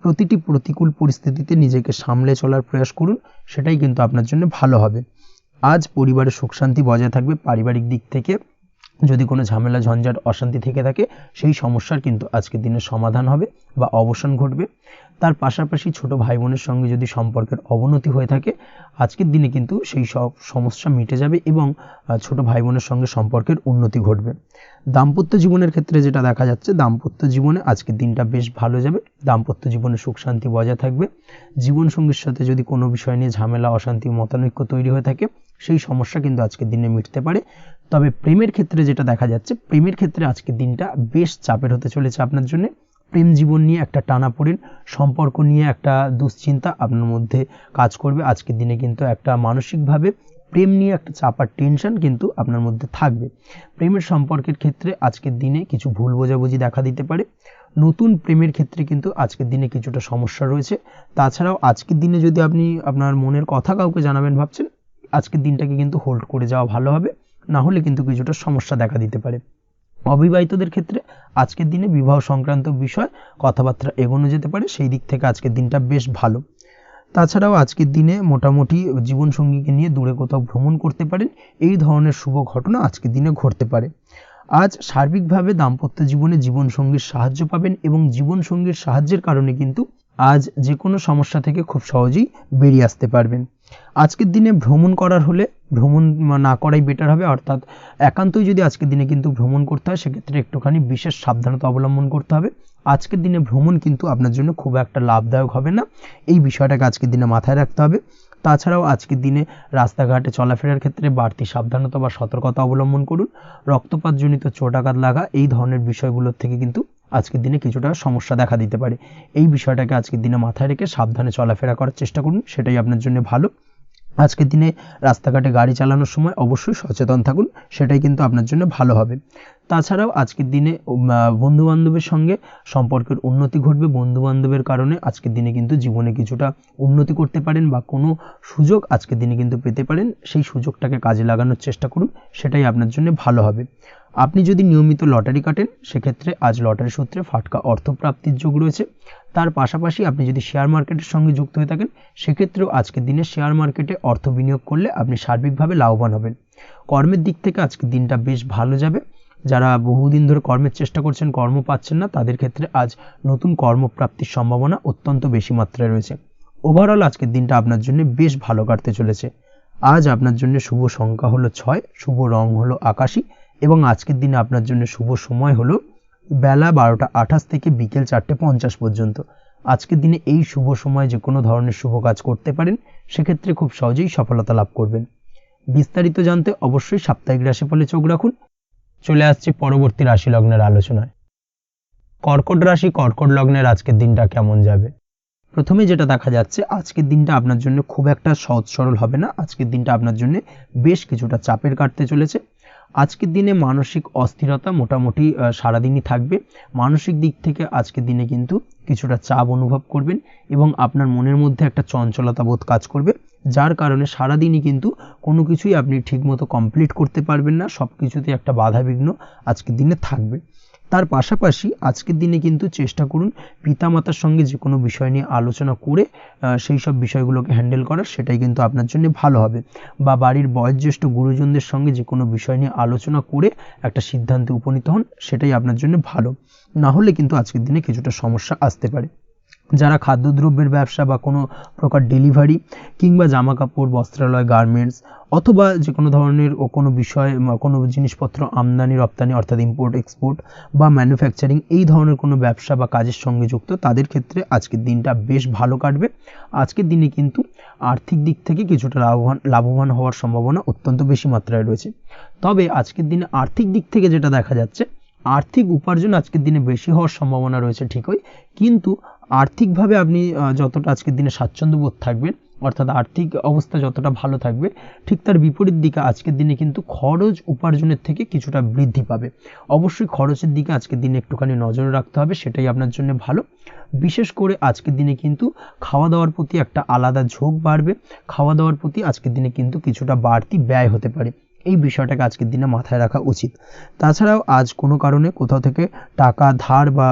প্রতিটি প্রতিকূল পরিস্থিতিতে নিজেকে সামলে চলার প্রয়াস করুন, সেটাই কিন্তু আপনার জন্য ভালো হবে। আজ পরিবারের সুখ শান্তি বজায় থাকবে। পারিবারিক দিক থেকে যদি কোনো ঝামেলা ঝঞ্ঝাট অশান্তি থেকে থাকে, সেই সমস্যার কিন্তু আজকের দিনে সমাধান হবে বা অবসান ঘটবে। তার পাশাপাশি ছোট ভাই বোনের সঙ্গে যদি সম্পর্কের অবনতি হয়ে থাকে, আজকের দিনে কিন্তু সেই সব সমস্যা মিটে যাবে এবং ছোট ভাই বোনের সঙ্গে সম্পর্কের উন্নতি ঘটবে। দাম্পত্য জীবনের ক্ষেত্রে যেটা দেখা যাচ্ছে, দাম্পত্য জীবনে আজকের দিনটা বেশ ভালো যাবে। দাম্পত্য জীবনে সুখ শান্তি বজায় থাকবে। জীবনসঙ্গীর সাথে যদি কোনো বিষয় নিয়ে ঝামেলা, অশান্তি, মতানৈক্য তৈরি হয়ে থাকে, সেই সমস্যা কিন্তু আজকের দিনে মিটতে পারে। তবে প্রেমের ক্ষেত্রে যেটা দেখা যাচ্ছে, প্রেমের ক্ষেত্রে আজকের দিনটা বেশ চাপের হতে চলেছে আপনার জন্য। প্রেম জীবন নিয়ে একটা টানাপোড়েন, সম্পর্ক নিয়ে একটা দুশ্চিন্তা আপনার মধ্যে কাজ করবে। আজকের দিনে কিন্তু একটা মানসিকভাবে প্রেম নিয়ে একটা চাপার টেনশন কিন্তু আপনার মধ্যে থাকবে। প্রেমের সম্পর্কের ক্ষেত্রে আজকের দিনে কিছু ভুল বোঝাবুঝি দেখা দিতে পারে। নতুন প্রেমের ক্ষেত্রে কিন্তু আজকের দিনে কিছুটা সমস্যা রয়েছে। তাছাড়াও আজকের দিনে যদি আপনি আপনার মনের কথা কাউকে জানাবেন ভাবছেন, আজকের দিনটাকে কিন্তু হোল্ড করে যাওয়া ভালো হবে, না হলে কিন্তু কিছুটা সমস্যা দেখা দিতে পারে। অবিবাহিতদের ক্ষেত্রে আজকের দিনে বিবাহ সংক্রান্ত বিষয় কথাবার্তা এগোনো যেতে পারে, সেই দিক থেকে আজকের দিনটা বেশ ভালো। তাছাড়াও আজকের দিনে মোটামুটি জীবনসঙ্গীকে নিয়ে দূরে কোথাও ভ্রমণ করতে পারেন, এই ধরনের শুভ ঘটনা আজকের দিনে ঘটতে পারে। আজ সার্বিকভাবে দাম্পত্য জীবনে জীবনসঙ্গীর সাহায্য পাবেন এবং জীবনসঙ্গীর সাহায্যের কারণে কিন্তু আজ যে কোনো সমস্যা থেকে খুব সহজেই বেরিয়ে আসতে পারবেন। আজকের দিনে ভ্রমণ করার হলে ভ্রমণ না করাই বেটার হবে, অর্থাৎ একান্তই যদি আজকের দিনে কিন্তু ভ্রমণ করতে হয় সেক্ষেত্রে একটুখানি বিশেষ সাবধানতা অবলম্বন করতে হবে। আজকের দিনে ভ্রমণ কিন্তু আপনার জন্য খুব একটা লাভদায়ক হবে না, এই বিষয়টাকে আজকের দিনে মাথায় রাখতে হবে। তাছাড়াও আজকের দিনে রাস্তাঘাটে চলাফেরার ক্ষেত্রে বাড়তি সাবধানতা বা সতর্কতা অবলম্বন করুন। রক্তপাতজনিত চোটাঘাত লাগা এই ধরনের বিষয়গুলোর থেকে কিন্তু আজকের দিনে কিছুটা সমস্যা দেখা দিতে পারে। এই বিষয়টাকে আজকের দিনে মাথায় রেখে সাবধানে চলাফেরা করার চেষ্টা করুন, সেটাই আপনার জন্য ভালো। আজকের দিনে রাস্তাঘাটে গাড়ি চালানোর সময় অবশ্যই সচেতন থাকুন, সেটাই কিন্তু আপনার জন্য ভালো হবে। তাছাড়াও আজকের দিনে বন্ধুবান্ধবের সঙ্গে সম্পর্কের উন্নতি ঘটবে। বন্ধুবান্ধবের কারণে আজকের দিনে কিন্তু জীবনে কিছুটা উন্নতি করতে পারেন বা কোনো সুযোগ আজকের দিনে কিন্তু পেতে পারেন, সেই সুযোগটাকে কাজে লাগানোর চেষ্টা করুন, সেটাই আপনার জন্য ভালো হবে। আপনি যদি নিয়মিত লটারি কাটেন সেক্ষেত্রে আজ লটারি সূত্রে ফাটকা অর্থপ্রাপ্তির যোগ রয়েছে। তার পাশাপাশি আপনি যদি শেয়ার মার্কেটের সঙ্গে যুক্ত হয়ে থাকেন সেক্ষেত্রেও আজকের দিনে শেয়ার মার্কেটে অর্থ বিনিয়োগ করলে আপনি সার্বিকভাবে লাভবান হবেন। কর্মের দিক থেকে আজকের দিনটা বেশ ভালো যাবে। যারা বহুদিন ধরে কর্মের চেষ্টা করছেন, কর্ম পাচ্ছেন না, তাদের ক্ষেত্রে আজ নতুন কর্মপ্রাপ্তির সম্ভাবনা অত্যন্ত বেশি মাত্রায় রয়েছে। ওভারঅল আজকের দিনটা আপনার জন্য বেশ ভালো কাটতে চলেছে। আজ আপনার জন্য শুভ সংখ্যা হলো 6, শুভ রং হলো আকাশী এবং আজকের দিনে আপনার জন্য শুভ সময় হলো বেলা 12টা 28 থেকে বিকেল 4টে 50 পর্যন্ত। আজকের দিনে এই শুভ সময় যে কোনো ধরনের শুভ কাজ করতে পারেন, সেক্ষেত্রে খুব সহজেই সফলতা লাভ করবেন। বিস্তারিত জানতে অবশ্যই সাপ্তাহিক রাশিফলে চোখ রাখুন। চলে আসছি পরবর্তী রাশি লগ্নের আলোচনায়। কর্কট রাশি, কর্কট লগ্নের আজকের দিনটা কেমন যাবে? প্রথমে যেটা দেখা যাচ্ছে আজকের দিনটা আপনার জন্য খুব একটা সহজ সরল হবে না। আজকের দিনটা আপনার জন্য বেশ কিছুটা চাপের কাটতে চলেছে। আজকের দিনে মানসিক অস্থিরতা মোটামুটি সারাদিনই থাকবে। মানসিক দিক থেকে আজকের দিনে কিন্তু কিছুটা চাপ অনুভব করবেন এবং আপনার মনের মধ্যে একটা চঞ্চলতা বোধ কাজ করবে, যার কারণে সারাদিনই কিন্তু কোনো কিছুই আপনি ঠিকমতো কমপ্লিট করতে পারবেন না। সব কিছুতে একটা বাধা বিঘ্ন আজকের দিনে থাকবে। তার পাশাপাশি আজকের দিনে কিন্তু চেষ্টা করুন পিতামাতার সঙ্গে যে কোনো বিষয় নিয়ে আলোচনা করে সেই সব বিষয়গুলোকে হ্যান্ডেল করার, সেটাই কিন্তু আপনার জন্য ভালো হবে। বা বাড়ির বয়োজ্যেষ্ঠ গুরুজনদের সঙ্গে যে কোনো বিষয় নিয়ে আলোচনা করে একটা সিদ্ধান্তে উপনীত হন, সেটাই আপনার জন্য ভালো। না হলে কিন্তু আজকের দিনে কিছুটা সমস্যা আসতে পারে। যারা খাদ্যদ্রব্যের ব্যবসা বা কোনো প্রকার ডেলিভারি কিংবা জামা কাপড়, বস্ত্রালয়, গার্মেন্টস অথবা যে কোনো ধরনের কোনো বিষয় কোনো জিনিসপত্র আমদানি রপ্তানি অর্থাৎ ইম্পোর্ট এক্সপোর্ট বা ম্যানুফ্যাকচারিং এই ধরনের কোনো ব্যবসা বা কাজের সঙ্গে যুক্ত, তাদের ক্ষেত্রে আজকের দিনটা বেশ ভালো কাটবে। আজকের দিনে কিন্তু আর্থিক দিক থেকে কিছুটা লাভবান হওয়ার সম্ভাবনা অত্যন্ত বেশি মাত্রায় রয়েছে। তবে আজকের দিনে আর্থিক দিক থেকে যেটা দেখা যাচ্ছে, আর্থিক উপার্জন আজকের দিনে বেশি হওয়ার সম্ভাবনা রয়েছে ঠিকই, কিন্তু আর্থিকভাবে আপনি যতটা আজকের দিনে স্বাচ্ছন্দ্য বোধ থাকবেন, অর্থাৎ আর্থিক অবস্থা যতটা ভালো থাকবে, ঠিক তার বিপরীত দিকে আজকের দিনে কিন্তু খরচ উপার্জনের থেকে কিছুটা বৃদ্ধি পাবে। অবশ্যই খরচের দিকে আজকের দিনে একটুখানি নজর রাখতে হবে, সেটাই আপনার জন্য ভালো। বিশেষ করে আজকের দিনে কিন্তু খাওয়া দাওয়ার প্রতি একটা আলাদা ঝোঁক বাড়বে। খাওয়া দাওয়ার প্রতি আজকের দিনে কিন্তু কিছুটা বাড়তি ব্যয় হতে পারে, এই বিষয়টাকে আজকের দিনে মাথায় রাখা উচিত। তাছাড়াও আজ কোনো কারণে কোথাও থেকে টাকা ধার বা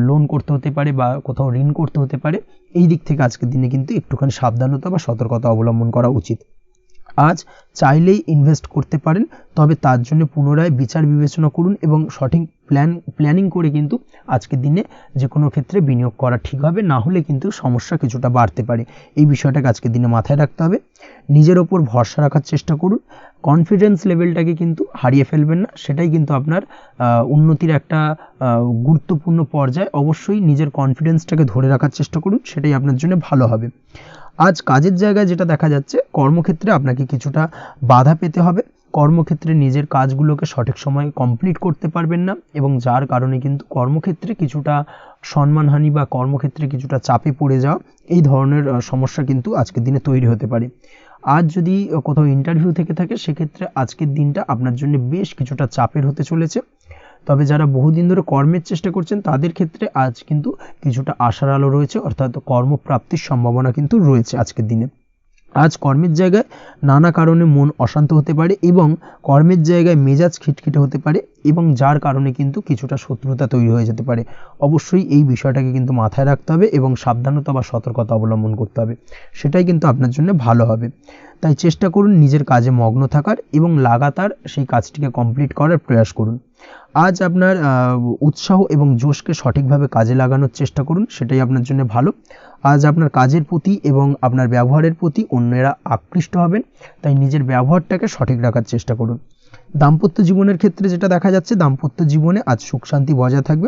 লোন করতে হতে পারে বা কোথাও ঋণ করতে হতে পারে, এই দিক থেকে আজকের দিনে কিন্তু একটুখানি সাবধানতা বা সতর্কতা অবলম্বন করা উচিত। আজ চাইলেই ইনভেস্ট করতে পারেন, তবে তার জন্য পুনরায় বিচার বিবেচনা করুন এবং সঠিক প্ল্যানিং করে কিন্তু আজকের দিনে যে কোনো ক্ষেত্রে বিনিয়োগ করা ঠিক হবে, না হলে কিন্তু সমস্যা কিছুটা বাড়তে পারে। এই বিষয়টাকে আজকের দিনে মাথায় রাখতে হবে। নিজের ওপর ভরসা রাখার চেষ্টা করুন, কনফিডেন্স লেভেলটাকে কিন্তু হারিয়ে ফেলবেন না, সেটাই কিন্তু আপনার উন্নতির একটা গুরুত্বপূর্ণ পর্যায়। অবশ্যই নিজের কনফিডেন্সটাকে ধরে রাখার চেষ্টা করুন, সেটাই আপনার জন্য ভালো হবে। আজ কাজের জায়গায় যেটা দেখা যাচ্ছে, কর্মক্ষেত্রে আপনাকে কিছুটা বাধা পেতে হবে। কর্মক্ষেত্রে নিজের কাজগুলোকে সঠিক সময়ে কমপ্লিট করতে পারবেন না এবং যার কারণে কিন্তু কর্মক্ষেত্রে কিছুটা সম্মানহানি বা কর্মক্ষেত্রে কিছুটা চাপে পড়ে যাওয়া, এই ধরনের সমস্যা কিন্তু আজকের দিনে তৈরি হতে পারে। আজ যদি কোথাও ইন্টারভিউ থেকে থাকে, সেক্ষেত্রে আজকের দিনটা আপনার জন্য বেশ কিছুটা চাপের হতে চলেছে। তবে যারা বহুদিন ধরে কর্মের চেষ্টা করছেন, তাদের ক্ষেত্রে আজ কিন্তু কিছুটা আশার আলো রয়েছে, অর্থাৎ কর্মপ্রাপ্তির সম্ভাবনা কিন্তু রয়েছে আজকের দিনে। আজ কর্মের জায়গায় নানা কারণে মন অশান্ত হতে পারে এবং কর্মের জায়গায় মেজাজ খিটখিটে হতে পারে এবং যার কারণে কিন্তু কিছুটা শত্রুতা তৈরি হয়ে যেতে পারে। অবশ্যই এই বিষয়টাকে কিন্তু মাথায় রাখতে হবে এবং সাবধানতা বা সতর্কতা অবলম্বন করতে হবে, সেটাই কিন্তু আপনার জন্য ভালো হবে। তাই চেষ্টা করুন নিজের কাজে মগ্ন থাকার এবং লাগাতার সেই কাজটিকে কমপ্লিট করার প্রয়াস করুন। আজ আপনার উৎসাহ এবং জোশকে সঠিকভাবে কাজে লাগানোর চেষ্টা করুন, সেটাই আপনার জন্য ভালো। আজ আপনার কাজের প্রতি এবং আপনার ব্যবহারের প্রতি অন্যেরা আকৃষ্ট হবেন, তাই নিজের ব্যবহারটাকে সঠিক রাখার চেষ্টা করুন। দাম্পত্য জীবনের ক্ষেত্রে যেটা দেখা যাচ্ছে, দাম্পত্য জীবনে আজ সুখ শান্তি বজায় থাকবে।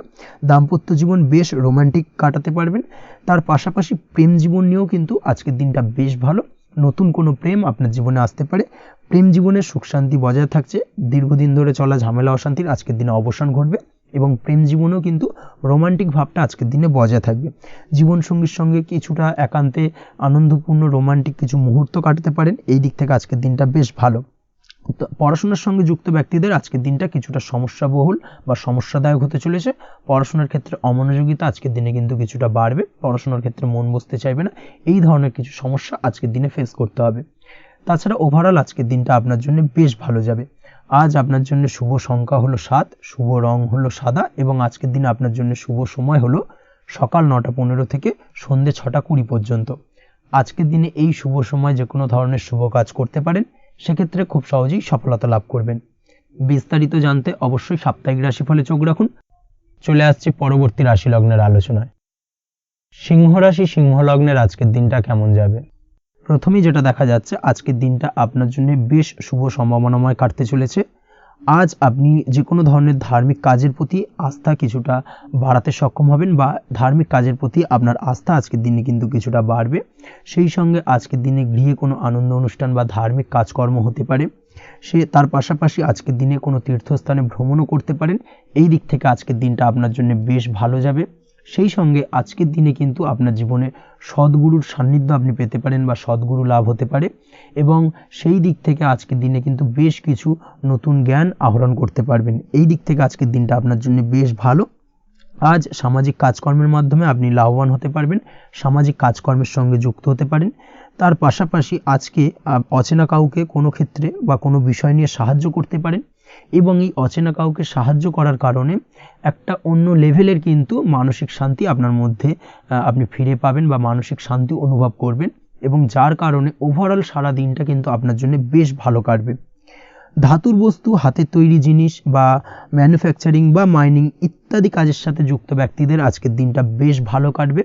দাম্পত্য জীবন বেশ রোমান্টিক কাটাতে পারবেন। তার পাশাপাশি প্রেম জীবন নিয়েও কিন্তু আজকের দিনটা বেশ ভালো। নতুন কোনো প্রেম আপনার জীবনে আসতে পারে। প্রেম জীবনে সুখ শান্তি বজায় থাকছে। দীর্ঘদিন ধরে চলা ঝামেলা অশান্তির আজকের দিনে অবসান ঘটবে এবং প্রেম জীবনেও কিন্তু রোমান্টিক ভাবটা আজকের দিনে বজায় থাকবে। জীবনসঙ্গীর সঙ্গে কিছুটা একান্তে আনন্দপূর্ণ রোমান্টিক কিছু মুহূর্ত কাটাতে পারেন। এই দিক থেকে আজকের দিনটা বেশ ভালো। তো পড়াশোনার সঙ্গে যুক্ত ব্যক্তিদের আজকের দিনটা কিছুটা সমস্যাবহুল বা সমস্যাদায়ক হতে চলেছে। পড়াশোনার ক্ষেত্রে অমনোযোগিতা আজকের দিনে কিন্তু কিছুটা বাড়বে। পড়াশোনার ক্ষেত্রে মন বসতে চাইবে না। এই ধরনের কিছু সমস্যা আজকের দিনে ফেস করতে হবে। তাছাড়া ওভারঅল আজকের দিনটা আপনার জন্য বেশ ভালো যাবে। আজ আপনার জন্য শুভ সংখ্যা হলো 7, শুভ রং হলো সাদা এবং আজকের দিনে আপনার জন্য শুভ সময় হলো সকাল 9:15 থেকে সন্ধ্যে 6:20 পর্যন্ত। আজকের দিনে এই শুভ সময় যে কোনো ধরনের শুভ কাজ করতে পারেন, সেক্ষেত্রে খুব সহজেই সফলতা লাভ করবেন। বিস্তারিত জানতে অবশ্যই সাপ্তাহিক রাশিফলে চোখ রাখুন। চলে আসছি পরবর্তী রাশি লগ্নের আলোচনায়। সিংহ রাশি, সিংহ লগ্নের আজকের দিনটা কেমন যাবে? প্রথমেই যেটা দেখা যাচ্ছে, আজকের দিনটা আপনার জন্য বেশ শুভ সম্ভাবনাময় কাটতে চলেছে। আজ আপনি যে কোনো ধরনের ধার্মিক কাজের প্রতি আস্থা কিছুটা বাড়াতে সক্ষম হবেন বা ধার্মিক কাজের প্রতি আপনার আস্থা আজকের দিনে কিন্তু কিছুটা বাড়বে। সেই সঙ্গে আজকের দিনে গৃহে কোনো আনন্দ অনুষ্ঠান বা ধার্মিক কাজকর্ম হতে পারে। তার পাশাপাশি আজকের দিনে কোনো তীর্থস্থানে ভ্রমণও করতে পারেন। এই দিক থেকে আজকের দিনটা আপনার জন্য বেশ ভালো যাবে। সেই সঙ্গে আজকের দিনে কিন্তু আপনার জীবনে সদ্গুরুর সান্নিধ্য আপনি পেতে পারেন বা সদ্গুরু লাভ হতে পারে এবং সেই দিক থেকে আজকের দিনে কিন্তু বেশ কিছু নতুন জ্ঞান আহরণ করতে পারবেন। এই দিক থেকে আজকের দিনটা আপনার জন্য বেশ ভালো। আজ সামাজিক কাজকর্মের মাধ্যমে আপনি লাভবান হতে পারবেন, সামাজিক কাজকর্মের সঙ্গে যুক্ত হতে পারেন। তার পাশাপাশি আজকে অচেনা কাউকে কোনো ক্ষেত্রে বা কোনো বিষয় নিয়ে সাহায্য করতে পারেন এবং এই অচেনা কাউকে সাহায্য করার কারণে একটা অন্য লেভেলের কিন্তু মানসিক শান্তি আপনার মধ্যে আপনি ফিরে পাবেন বা মানসিক শান্তি অনুভব করবেন এবং যার কারণে ওভারঅল সারা দিনটা কিন্তু আপনার জন্য বেশ ভালো কাটবে। ধাতুর বস্তু, হাতের তৈরি জিনিস বা ম্যানুফ্যাকচারিং বা মাইনিং ইত্যাদি কাজের সাথে যুক্ত ব্যক্তিদের আজকের দিনটা বেশ ভালো কাটবে।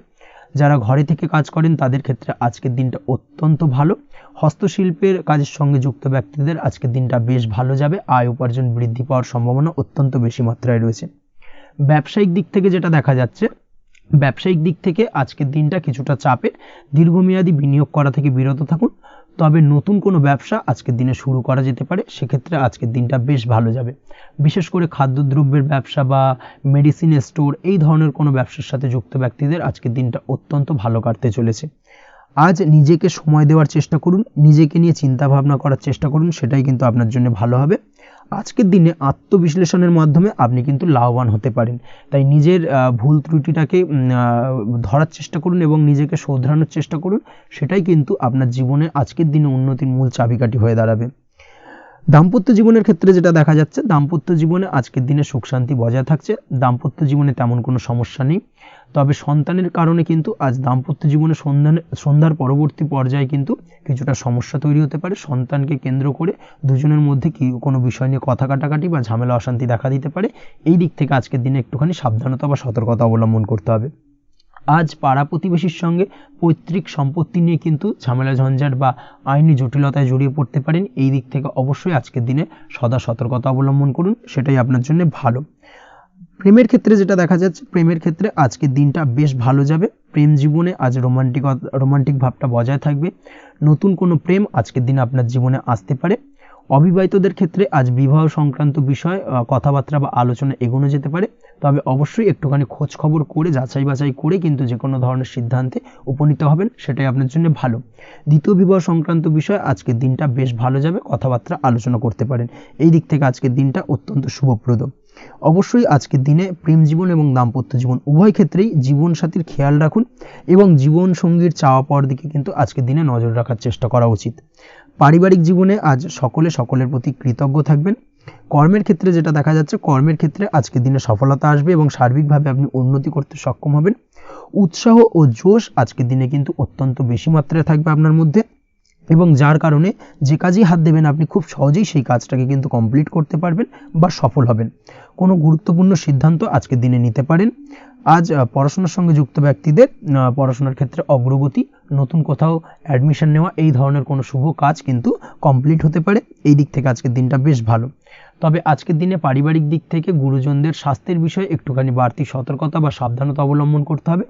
যারা ঘরে থেকে কাজ করেন তাদের ক্ষেত্রে আজকের দিনটা অত্যন্ত ভালো। হস্তশিল্পের কাজের সঙ্গে যুক্ত ব্যক্তিদের আজকের দিনটা বেশ ভালো যাবে। আয় উপার্জন বৃদ্ধি পাওয়ার সম্ভাবনা অত্যন্ত বেশি মাত্রায় রয়েছে। ব্যবসায়িক দিক থেকে যেটা দেখা যাচ্ছে, ব্যবসায়িক দিক থেকে আজকের দিনটা কিছুটা চাপের। দীর্ঘমেয়াদী বিনিয়োগ করা থেকে বিরত থাকুন। তবে নতুন কোনো ব্যবসা আজকের দিনে শুরু করা যেতে পারে, সেক্ষেত্রে আজকের দিনটা বেশ ভালো যাবে। বিশেষ করে খাদ্যদ্রব্যের ব্যবসা বা মেডিসিন স্টোর এই ধরনের কোনো ব্যবসার সাথে যুক্ত ব্যক্তিদের আজকের দিনটা অত্যন্ত ভালো কাটতে চলেছে। আজ নিজেকে সময় দেওয়ার চেষ্টা করুন, নিজেকে নিয়ে চিন্তা ভাবনা করার চেষ্টা করুন, সেটাই কিন্তু আপনার জন্য ভালো হবে। আজকের দিনে আত্মবিশ্লেষণের মাধ্যমে আপনি কিন্তু লাভবান হতে পারেন, তাই নিজের ভুল ত্রুটিটাকে ধরার চেষ্টা করুন এবং নিজেকে শোধরানোর চেষ্টা করুন, সেটাই কিন্তু আপনার জীবনে আজকের দিনে উন্নতির মূল চাবিকাঠি হয়ে দাঁড়াবে। দাম্পত্য জীবনের ক্ষেত্রে যেটা দেখা যাচ্ছে, দাম্পত্য জীবনে আজকের দিনে সুখ শান্তি বজায় থাকছে। দাম্পত্য জীবনে তেমন কোনো সমস্যা নেই। তবে সন্তানের কারণে কিন্তু আজ দাম্পত্য জীবনে সন্ধ্যার পরবর্তী পর্যায়ে কিন্তু কিছুটা সমস্যা তৈরি হতে পারে। সন্তানকে কেন্দ্র করে দুজনের মধ্যে কোনো বিষয় নিয়ে কথা কাটাকাটি বা ঝামেলা অশান্তি দেখা দিতে পারে। এই দিক থেকে আজকের দিনে একটুখানি সাবধানতা বা সতর্কতা অবলম্বন করতে হবে। আজ পাড়া প্রতিবেশীর সঙ্গে পৈতৃক সম্পত্তি নিয়ে কিন্তু ঝামেলা ঝঞ্ঝাট বা আইনি জটিলতায় জড়িয়ে পড়তে পারেন। এই দিক থেকে অবশ্যই আজকের দিনে সদা সতর্কতা অবলম্বন করুন, সেটাই আপনার জন্য ভালো। প্রেমের ক্ষেত্রে যেটা দেখা যাচ্ছে, প্রেমের ক্ষেত্রে আজকের দিনটা বেশ ভালো যাবে। প্রেম জীবনে আজ রোমান্টিক ভাবটা বজায় থাকবে। নতুন কোনো প্রেম আজকের দিনে আপনার জীবনে আসতে পারে। অবিবাহিতদের ক্ষেত্রে আজ বিবাহ সংক্রান্ত বিষয় কথাবার্তা বা আলোচনা এগোনো যেতে পারে। তবে অবশ্যই একটুখানি খোঁজ খবর করে যাচাই বাছাই করে কিন্তু যে কোনো ধরনের সিদ্ধান্তে উপনীত হবেন, সেটাই আপনার জন্য ভালো। দ্বিতীয় বিবাহ সংক্রান্ত বিষয় আজকের দিনটা বেশ ভালো যাবে, কথাবার্তা আলোচনা করতে পারেন। এই দিক থেকে আজকের দিনটা অত্যন্ত শুভপ্রদ। অবশ্যই আজকের দিনে প্রেম জীবন এবং দাম্পত্য জীবন উভয় ক্ষেত্রেই জীবনসাথীর খেয়াল রাখুন এবং জীবন সঙ্গীর চাওয়া পাওয়ার দিকে কিন্তু আজকের দিনে নজর রাখার চেষ্টা করা উচিত। পারিবারিক জীবনে আজ সকলের প্রতি কৃতজ্ঞ থাকবেন। কর্মের ক্ষেত্রে যেটা দেখা যাচ্ছে, কর্মের ক্ষেত্রে আজকের দিনে সফলতা আসবে এবং সার্বিকভাবে আপনি উন্নতি করতে সক্ষম হবেন। উৎসাহ ও জোশ আজকের দিনে কিন্তু অত্যন্ত বেশি মাত্রায় থাকবে আপনার মধ্যে এবং যার কারণে যে কাজেই হাত দেবেন আপনি খুব সহজেই সেই কাজটাকে কিন্তু কমপ্লিট করতে পারবেন বা সফল হবেন। কোনো গুরুত্বপূর্ণ সিদ্ধান্ত আজকের দিনে নিতে পারেন। আজ পড়াশোনার সঙ্গে যুক্ত ব্যক্তিদের পড়াশোনার ক্ষেত্রে অগ্রগতি, নতুন কোথাও অ্যাডমিশন নেওয়া, এই ধরনের কোনো শুভ কাজ কিন্তু কমপ্লিট হতে পারে। এই দিক থেকে আজকের দিনটা বেশ ভালো। তবে আজকের দিনে পারিবারিক দিক থেকে গুরুজনদের স্বাস্থ্যের বিষয়ে একটুখানি বাড়তি সতর্কতা বা সাবধানতা অবলম্বন করতে হবে,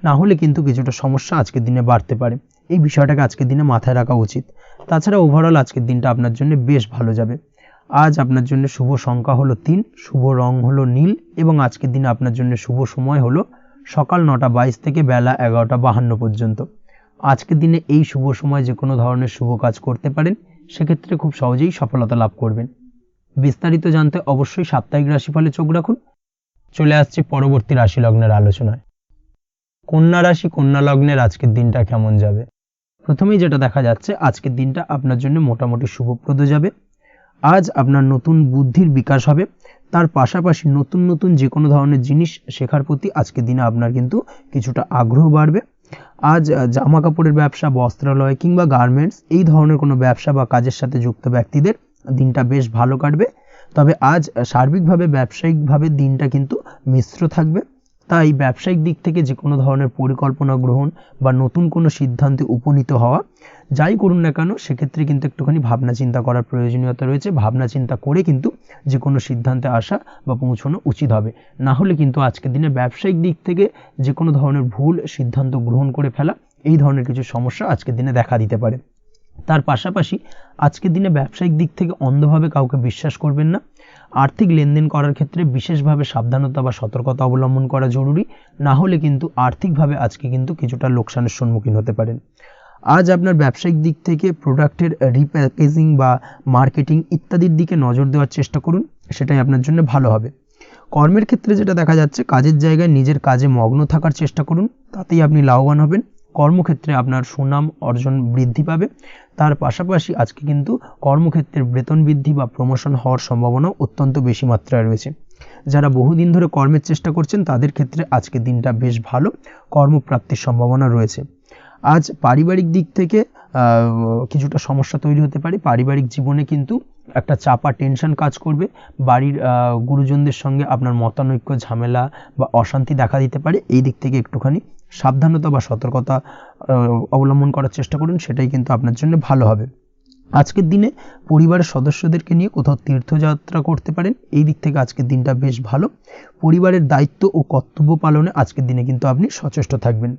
না হলে কিন্তু কিছুটা সমস্যা আজকের দিনে বাড়তে পারে। এই বিষয়টাকে আজকের দিনে মাথায় রাখা উচিত। তাছাড়া ওভারঅল আজকের দিনটা আপনার জন্য বেশ ভালো যাবে। আজ আপনার জন্য শুভ সংখ্যা হলো 3, শুভ রং হলো নীল এবং আজকের দিনে আপনার জন্য শুভ সময় হলো সকাল 9:22 থেকে বেলা 11:52 পর্যন্ত। আজকের দিনে এই শুভ সময় যে কোনো ধরনের শুভ কাজ করতে পারেন, সেক্ষেত্রে খুব সহজেই সফলতা লাভ করবেন। বিস্তারিত জানতে অবশ্যই সাপ্তাহিক রাশিফলে চোখ রাখুন। চলে আসছে পরবর্তী রাশি লগ্নের আলোচনায়। কন্যা রাশি, কন্যা লগ্নের আজকের দিনটা কেমন যাবে? প্রথমেই যেটা দেখা যাচ্ছে, আজকের দিনটা আপনার জন্য মোটামুটি শুভপ্রদ যাবে। আজ আপনার নতুন বুদ্ধির বিকাশ হবে, তার পাশাপাশি নতুন নতুন যে কোনো ধরনের জিনিস শেখার প্রতি আজকের দিনে আপনার কিন্তু কিছুটা আগ্রহ বাড়বে। আজ জামা কাপড়ের ব্যবসা, বস্ত্রালয় কিংবা গার্মেন্টস এই ধরনের কোনো ব্যবসা বা কাজের সাথে যুক্ত ব্যক্তিদের দিনটা বেশ ভালো কাটবে। তবে আজ সার্বিকভাবে ব্যবসায়িকভাবে দিনটা কিন্তু মিশ্র থাকবে। তাই ব্যবসায়িক দিক থেকে যে কোনো ধরনের পরিকল্পনা গ্রহণ বা নতুন কোনো সিদ্ধান্তে উপনীত হওয়া, যাই করুন না কেন সেক্ষেত্রে কিন্তু একটুখানি ভাবনা চিন্তা করার প্রয়োজনীয়তা রয়েছে। ভাবনা চিন্তা করে কিন্তু যে কোনো সিদ্ধান্তে আসা বা পৌঁছানো উচিত হবে, না হলে কিন্তু আজকের দিনে ব্যবসায়িক দিক থেকে যে কোনো ধরনের ভুল সিদ্ধান্ত গ্রহণ করে ফেলা, এই ধরনের কিছু সমস্যা আজকের দিনে দেখা দিতে পারে। তার পাশাপাশি আজকের দিনে ব্যবসায়িক দিক থেকে অন্ধভাবে কাউকে বিশ্বাস করবেন না। আর্থিক লেনদেন করার ক্ষেত্রে বিশেষভাবে সাবধানতা বা সতর্কতা অবলম্বন করা জরুরি, না হলে কিন্তু আর্থিকভাবে আজকে কিন্তু কিছুটা লোকসানের সম্মুখীন হতে পারেন। আজ আপনার ব্যবসায়িক দিক থেকে প্রোডাক্টের রিপ্যাকেজিং বা মার্কেটিং ইত্যাদির দিকে নজর দেওয়ার চেষ্টা করুন, সেটাই আপনার জন্য ভালো হবে। কর্মের ক্ষেত্রে যেটা দেখা যাচ্ছে, কাজের জায়গায় নিজের কাজে মগ্ন থাকার চেষ্টা করুন, তাতেই আপনি লাভবান হবেন। কর্মক্ষেত্রে আপনার সুনাম অর্জন বৃদ্ধি পাবে। তার পাশাপাশি আজকে কিন্তু কর্মক্ষেত্রের বেতন বৃদ্ধি বা প্রমোশন হওয়ার সম্ভাবনা অত্যন্ত বেশি মাত্রায় রয়েছে। যারা বহুদিন ধরে কর্মের চেষ্টা করছেন তাদের ক্ষেত্রে আজকের দিনটা বেশ ভালো, কর্মপ্রাপ্তির সম্ভাবনা রয়েছে। আজ পারিবারিক দিক থেকে কিছুটা সমস্যা তৈরি হতে পারে। পারিবারিক জীবনে কিন্তু একটা চাপা টেনশন কাজ করবে। বাড়ির গুরুজনদের সঙ্গে আপনার মতানৈক্য, ঝামেলা বা অশান্তি দেখা দিতে পারে। এই দিক থেকে একটুখানি সাবধানতা বা সতর্কতা অবলম্বন করার চেষ্টা করুন, সেটাই কিন্তু আপনার জন্য ভালো হবে। আজকের দিনে পরিবারের সদস্যদেরকে নিয়ে কোথাও তীর্থযাত্রা করতে পারেন। এই দিক থেকে আজকের দিনটা বেশ ভালো। পরিবারের দায়িত্ব ও কর্তব্য পালনে আজকের দিনে কিন্তু আপনি সচেষ্ট থাকবেন।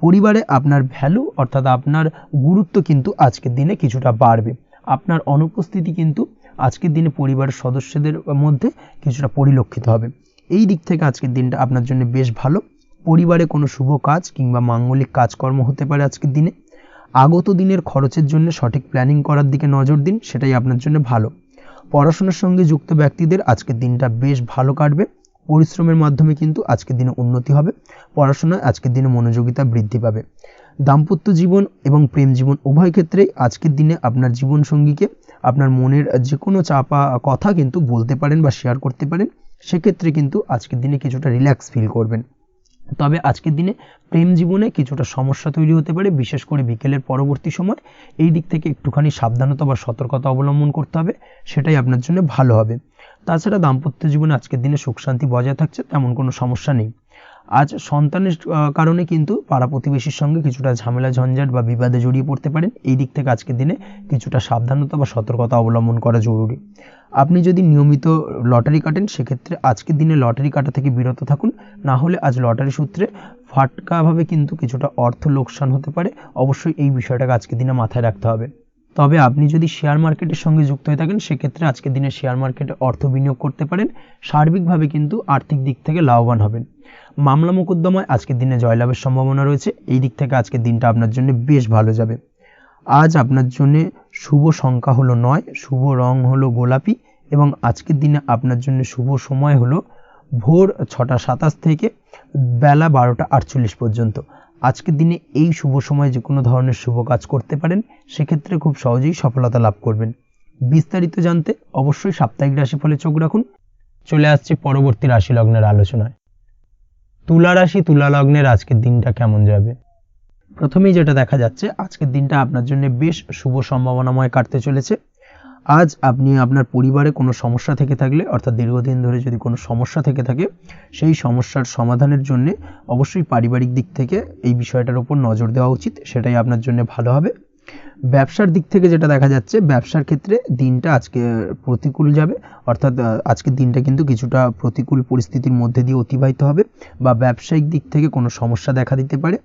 পরিবারে আপনার ভ্যালু অর্থাৎ আপনার গুরুত্ব কিন্তু আজকের দিনে কিছুটা বাড়বে। আপনার অনুপস্থিতি কিন্তু আজকের দিনে পরিবারের সদস্যদের মধ্যে কিছুটা পরিলক্ষিত হবে। এই দিক থেকে আজকের দিনটা আপনার জন্য বেশ ভালো। পরিবারে কোনো শুভ কাজ কিংবা মাঙ্গলিক কাজকর্ম হতে পারে আজকের দিনে। আগত দিনের খরচের জন্য সঠিক প্ল্যানিং করার দিকে নজর দিন, সেটাই আপনার জন্য ভালো। পড়াশোনার সঙ্গে যুক্ত ব্যক্তিদের আজকের দিনটা বেশ ভালো কাটবে। পরিশ্রমের মাধ্যমে কিন্তু আজকের দিনে উন্নতি হবে। পড়াশোনায় আজকের দিনে মনোযোগিতা বৃদ্ধি পাবে। দাম্পত্য জীবন এবং প্রেম জীবন উভয় ক্ষেত্রেই আজকের দিনে আপনার জীবনসঙ্গীকে আপনার মনের যে কোনো চাপা কথা কিন্তু বলতে পারেন বা শেয়ার করতে পারেন। সেক্ষেত্রে কিন্তু আজকের দিনে কিছুটা রিল্যাক্স ফিল করবেন। তবে আজকের দিনে প্রেম জীবনে কিছুটা সমস্যা তৈরি হতে পারে, বিশেষ করে বিকেলের পরবর্তী সময়। এই দিক থেকে একটুখানি সাবধানতা বা সতর্কতা অবলম্বন করতে হবে, সেটাই আপনার জন্য ভালো হবে। তাছাড়া দাম্পত্য জীবনে আজকের দিনে সুখ শান্তি বজায় থাকছে, তেমন কোনো সমস্যা নেই। আজ সন্তানের কারণে কিন্তু পাড়া প্রতিবেশীর সঙ্গে কিছুটা ঝামেলা ঝঞ্ঝাট বা বিবাদে জড়িয়ে পড়তে পারেন। এই দিক থেকে আজকের দিনে কিছুটা সাবধানতা বা সতর্কতা অবলম্বন করা জরুরি। আপনি যদি নিয়মিত লটারি কাটেন, সেক্ষেত্রে আজকের দিনে লটারি কাটা থেকে বিরত থাকুন, না হলে আজ লটারি সূত্রে ফাটকাভাবে কিন্তু কিছুটা অর্থ লোকসান হতে পারে। অবশ্যই এই বিষয়টাকে আজকের দিনে মাথায় রাখতে হবে। তবে আপনি যদি শেয়ার মার্কেটের সঙ্গে যুক্ত হয়ে থাকেন, সেক্ষেত্রে আজকের দিনে শেয়ার মার্কেটে অর্থ বিনিয়োগ করতে পারেন। সার্বিকভাবে কিন্তু আর্থিক দিক থেকে লাভবান হবেন। মামলা মোকদ্দমায় আজকের দিনে জয়লাভের সম্ভাবনা রয়েছে। এই দিক থেকে আজকের দিনটা আপনার জন্য বেশ ভালো যাবে। আজ আপনার জন্য শুভ সংখ্যা হলো 9, শুভ রং হলো গোলাপি এবং আজকের দিনে আপনার জন্য শুভ সময় হলো ভোর 6:27 থেকে বেলা 12:48 পর্যন্ত। আজকের দিনে এই শুভ সময় যে কোনো ধরনের শুভ কাজ করতে পারেন, সেক্ষেত্রে খুব সহজেই সফলতা লাভ করবেন। বিস্তারিত জানতে অবশ্যই সাপ্তাহিক রাশিফলে চোখ রাখুন। চলে আসছে পরবর্তী রাশি লগ্নের আলোচনায়। তুলা রাশি, তুলা লগ্নের আজকের দিনটা কেমন যাবে? প্রথমেই যেটা দেখা যাচ্ছে আজকের দিনটা আপনার জন্য বেশ শুভ সম্ভাবনাময় কাটতে চলেছে। আজ আপনি আপনার পরিবারে কোনো সমস্যা থেকে থাকলে, অর্থাৎ দীর্ঘদিন ধরে যদি কোনো সমস্যা থেকে থাকে, সেই সমস্যার সমাধানের জন্য অবশ্যই পারিবারিক দিক থেকে এই বিষয়টার উপর নজর দেওয়া উচিত, সেটাই আপনার জন্য ভালো হবে। ব্যবসার দিক থেকে যেটা দেখা যাচ্ছে, ব্যবসার ক্ষেত্রে দিনটা আজকে প্রতিকূল যাবে, অর্থাৎ আজকের দিনটা কিন্তু কিছুটা প্রতিকূল পরিস্থিতির মধ্যে দিয়ে অতিবাহিত হবে বা ব্যবসায়িক দিক থেকে কোনো সমস্যা দেখা দিতে পারে।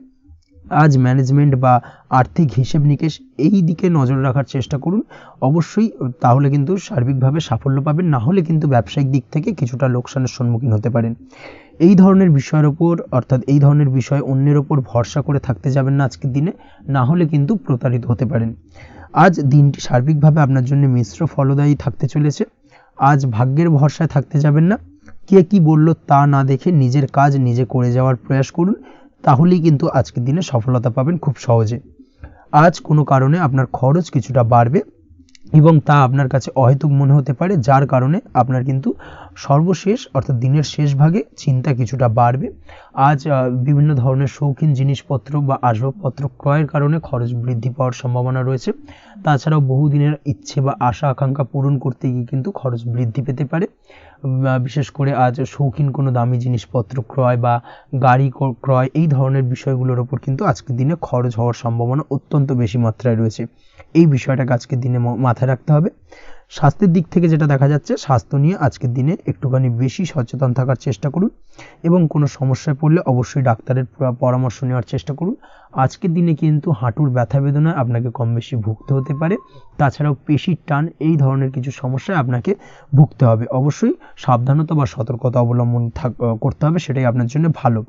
আজ ম্যানেজমেন্ট বা আর্থিক হিসেব নিকেশ এই দিকে নজর রাখার চেষ্টা করুন অবশ্যই, তাহলে কিন্তু সার্বিকভাবে সাফল্য পাবেন, না হলে কিন্তু ব্যবসায়িক দিক থেকে কিছুটা লোকসানের সম্মুখীন হতে পারেন। এই ধরনের বিষয়ের ওপর, অর্থাৎ এই ধরনের বিষয় অন্যের ওপর ভরসা করে থাকতে যাবেন না আজকের দিনে, না হলে কিন্তু প্রতারিত হতে পারেন। আজ দিনটি সার্বিকভাবে আপনার জন্য মিশ্র ফলদায়ী থাকতে চলেছে। আজ ভাগ্যের ভরসায় থাকতে যাবেন না, কে কি বলল তা না দেখে নিজের কাজ নিজে করে যাওয়ার প্রয়াস করুন, তাহলেই কিন্তু আজকের দিনে সফলতা পাবেন খুব সহজে। আজ কোনো কারণে আপনার খরচ কিছুটা বাড়বে এবং তা আপনার কাছে অহেতুক মনে হতে পারে, যার কারণে আপনার কিন্তু সর্বশেষ অর্থাৎ দিনের শেষ ভাগে চিন্তা কিছুটা বাড়বে। আজ বিভিন্ন ধরনের শৌখিন জিনিসপত্র বা আসবাবপত্র ক্রয়ের কারণে খরচ বৃদ্ধি পাওয়ার সম্ভাবনা রয়েছে। তাছাড়াও বহুদিনের ইচ্ছে বা আশা আকাঙ্ক্ষা পূরণ করতে গিয়ে কিন্তু খরচ বৃদ্ধি পেতে পারে। বিশেষ করে আজ শৌখিন কোনো দামি জিনিসপত্র ক্রয় বা গাড়ি ক্রয় এই ধরনের বিষয়গুলোর ওপর কিন্তু আজকের দিনে খরচ হওয়ার সম্ভাবনা অত্যন্ত বেশি মাত্রায় রয়েছে। এই বিষয়টাকে আজকের দিনে মাথায় রাখতে হবে। স্বাস্থ্যের দিক থেকে যেটা দেখা যাচ্ছে, স্বাস্থ্য নিয়ে আজকের দিনে একটুখানি বেশি সচেতন থাকার চেষ্টা করুন এবং কোনো সমস্যায় পড়লে অবশ্যই ডাক্তারের পরামর্শ নেওয়ার চেষ্টা করুন। আজকের দিনে কিন্তু হাঁটুর ব্যথা বেদনায় আপনাকে কম বেশি ভুগতে হতে পারে, তাছাড়াও পেশির টান এই ধরনের কিছু সমস্যায় আপনাকে ভুগতে হবে। অবশ্যই সাবধানতা বা সতর্কতা অবলম্বন করতে হবে, সেটাই আপনার জন্য ভালো।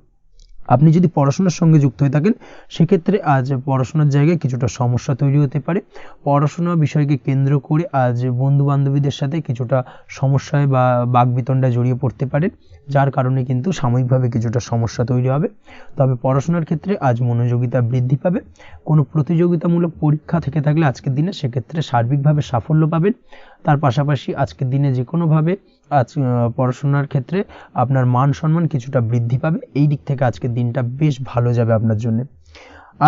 আপনি যদি পড়াশোনার সঙ্গে যুক্ত হয়ে থাকেন, সেক্ষেত্রে আজ পড়াশোনার জায়গায় কিছুটা সমস্যা তৈরি হতে পারে। পড়াশোনা বিষয়কে কেন্দ্র করে আজ বন্ধু বান্ধবীদের সাথে কিছুটা সমস্যায় বা বাকবিতণ্ডায় জড়িয়ে পড়তে পারেন, যার কারণে কিন্তু সাময়িকভাবে কিছুটা সমস্যা তৈরি হবে। তবে পড়াশোনার ক্ষেত্রে আজ মনোযোগিতা বৃদ্ধি পাবে। কোনো প্রতিযোগিতামূলক পরীক্ষা থেকে থাকলে আজকের দিনে সেক্ষেত্রে সার্বিকভাবে সাফল্য পাবেন। তার পাশাপাশি আজকের দিনে যে কোনোভাবে আজ পড়াশোনার ক্ষেত্রে আপনার মান সম্মান কিছুটা বৃদ্ধি পাবে। এই দিক থেকে আজকের দিনটা বেশ ভালো যাবে আপনার জন্য।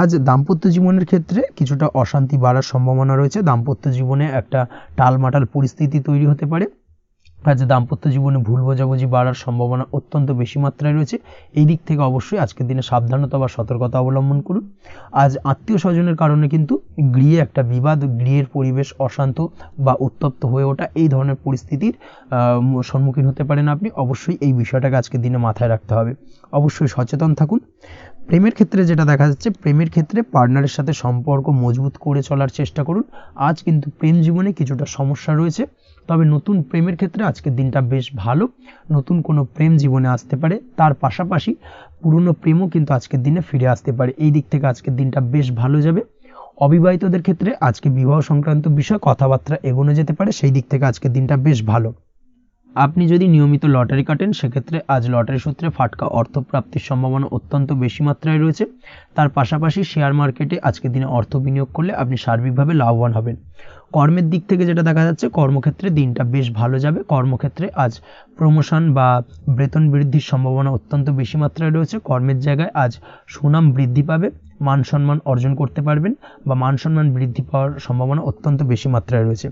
আজ দাম্পত্য জীবনের ক্ষেত্রে কিছুটা অশান্তি বাড়ার সম্ভাবনা রয়েছে। দাম্পত্য জীবনে একটা টালমাটাল পরিস্থিতি তৈরি হতে পারে। আজ দাম্পত্য জীবনে ভুল বোঝাবুঝি বাড়ার সম্ভাবনা অত্যন্ত বেশি মাত্রায় রয়েছে। এই দিক থেকে অবশ্যই আজকের দিনে সাবধানতা বা সতর্কতা অবলম্বন করুন। আজ আত্মীয় স্বজনের কারণে কিন্তু গৃহে একটা বিবাদ, গৃহের পরিবেশ অশান্ত বা উত্তপ্ত হয়ে ওঠা এই ধরনের পরিস্থিতির সম্মুখীন হতে পারেন আপনি। অবশ্যই এই বিষয়টাকে আজকের দিনে মাথায় রাখতে হবে। অবশ্যই সচেতন থাকুন। প্রেমের ক্ষেত্রে যেটা দেখা যাচ্ছে, প্রেমের ক্ষেত্রে পার্টনারের সাথে সম্পর্ক মজবুত করে চলার চেষ্টা করুন। আজ কিন্তু প্রেম জীবনে কিছুটা সমস্যা রয়েছে, তবে নতুন প্রেমের ক্ষেত্রে আজকের দিনটা বেশ ভালো। নতুন কোনো প্রেম জীবনে আসতে পারে, তার পাশাপাশি পুরনো প্রেমও কিন্তু আজকের দিনে ফিরে আসতে পারে। এই দিক থেকে আজকের দিনটা বেশ ভালো যাবে। অবিবাহিতদের ক্ষেত্রে আজকে বিবাহ সংক্রান্ত বিষয় কথাবার্তা এগোনো যেতে পারে, সেই দিক থেকে আজকের দিনটা বেশ ভালো। আপনি যদি নিয়মিত লটারি কাটেন, সেক্ষেত্রে আজ লটারি সূত্রে ফাটকা অর্থপ্রাপ্তির সম্ভাবনা অত্যন্ত বেশি মাত্রায় রয়েছে। তার পাশাপাশি শেয়ার মার্কেটে আজকের দিনে অর্থ বিনিয়োগ করলে আপনি সার্বিকভাবে লাভবান হবেন। কর্মের দিক থেকে যেটা দেখা যাচ্ছে, কর্মক্ষেত্রে দিনটা বেশ ভালো যাবে। কর্মক্ষেত্রে আজ প্রমোশন বা বেতন বৃদ্ধির সম্ভাবনা অত্যন্ত বেশি মাত্রায় রয়েছে। কর্মের জায়গায় আজ সুনাম বৃদ্ধি পাবে, মান সম্মান অর্জন করতে পারবেন বা মান সম্মান বৃদ্ধি পাওয়ার সম্ভাবনা অত্যন্ত বেশি মাত্রায় রয়েছে।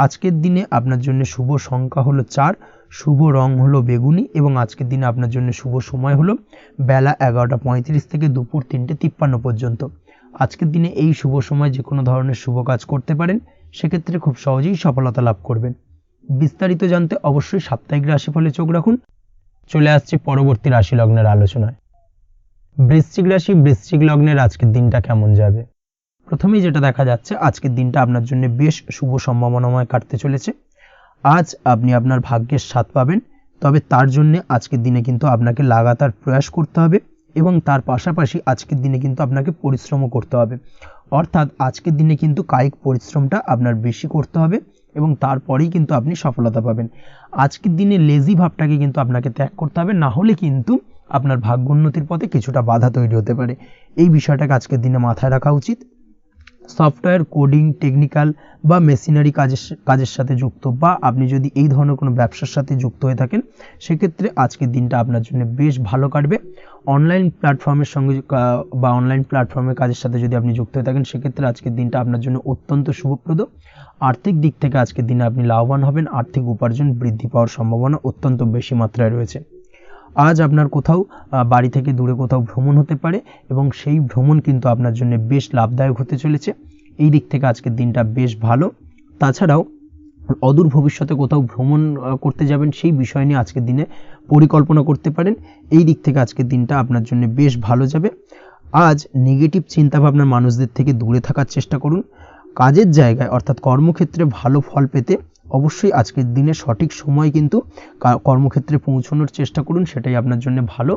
আজকের দিনে আপনার জন্য শুভ সংখ্যা হলো 4, শুভ রং হলো বেগুনি এবং আজকের দিনে আপনার জন্য শুভ সময় হলো বেলা 11:35 থেকে দুপুর 3:53 পর্যন্ত। আজকের দিনে এই শুভ সময় যে কোনো ধরনের শুভ কাজ করতে পারেন, সেক্ষেত্রে খুব সহজেই সফলতা লাভ করবেন। বিস্তারিত জানতে অবশ্যই সাপ্তাহিক রাশিফলে চোখ রাখুন। চলে আসছে পরবর্তী রাশি লগ্নের আলোচনায়। বৃশ্চিক রাশি, বৃশ্চিক লগ্নের আজকের দিনটা কেমন যাবে? প্রথমেই যেটা দেখা যাচ্ছে, আজকের দিনটা আপনার জন্য বেশ শুভ সম্ভাবনাময় কাটতে চলেছে। আজ আপনি আপনার ভাগ্যের স্বাদ পাবেন, তবে তার জন্য আজকের দিনে কিন্তু আপনাকে লাগাতার প্রয়াস করতে হবে এবং তার পাশাপাশি আজকের দিনে কিন্তু আপনাকে পরিশ্রমও করতে হবে। অর্থাৎ আজকের দিনে কিন্তু কায়িক পরিশ্রমটা আপনার বেশি করতে হবে এবং তারপরেই কিন্তু আপনি সফলতা পাবেন। আজকের দিনে লেজি ভাবটাকে কিন্তু আপনাকে ত্যাগ করতে হবে, না হলে কিন্তু আপনার ভাগ্যোন্নতির পথে কিছুটা বাধা তৈরি হতে পারে। এই বিষয়টাকে আজকের দিনে মাথায় রাখা উচিত। সফটওয়্যার, কোডিং, টেকনিক্যাল বা মেশিনারি কাজের সাথে যুক্ত বা আপনি যদি এই ধরনের কোনো ব্যবসার সাথে যুক্ত হয়ে থাকেন, সেক্ষেত্রে আজকের দিনটা আপনার জন্য বেশ ভালো কাটবে। অনলাইন প্ল্যাটফর্মের সঙ্গে বা অনলাইন প্ল্যাটফর্মের কাজের সাথে যদি আপনি যুক্ত হয়ে থাকেন সেক্ষেত্রে আজকের দিনটা আপনার জন্য অত্যন্ত শুভপ্রদ। আর্থিক দিক থেকে আজকের দিনে আপনি লাভবান হবেন, আর্থিক উপার্জন বৃদ্ধি পাওয়ার সম্ভাবনা অত্যন্ত বেশি মাত্রায় রয়েছে। আজ আপনার কোথাও বাড়ি থেকে দূরে কোথাও ভ্রমণ হতে পারে এবং সেই ভ্রমণ কিন্তু আপনার জন্য বেশ লাভদায়ক হতে চলেছে। এই দিক থেকে আজকের দিনটা বেশ ভালো। তাছাড়াও অদূর ভবিষ্যতে কোথাও ভ্রমণ করতে যাবেন সেই বিষয় নিয়ে আজকের দিনে পরিকল্পনা করতে পারেন। এই দিক থেকে আজকের দিনটা আপনার জন্য বেশ ভালো যাবে। আজ নেগেটিভ চিন্তাভাবনার মানুষদের থেকে দূরে থাকার চেষ্টা করুন। কাজের জায়গায় অর্থাৎ কর্মক্ষেত্রে ভালো ফল পেতে অবশ্যই আজকের দিনে সঠিক সময় কিন্তু কর্মক্ষেত্রে পৌঁছানোর চেষ্টা করুন, সেটাই আপনার জন্য ভালো।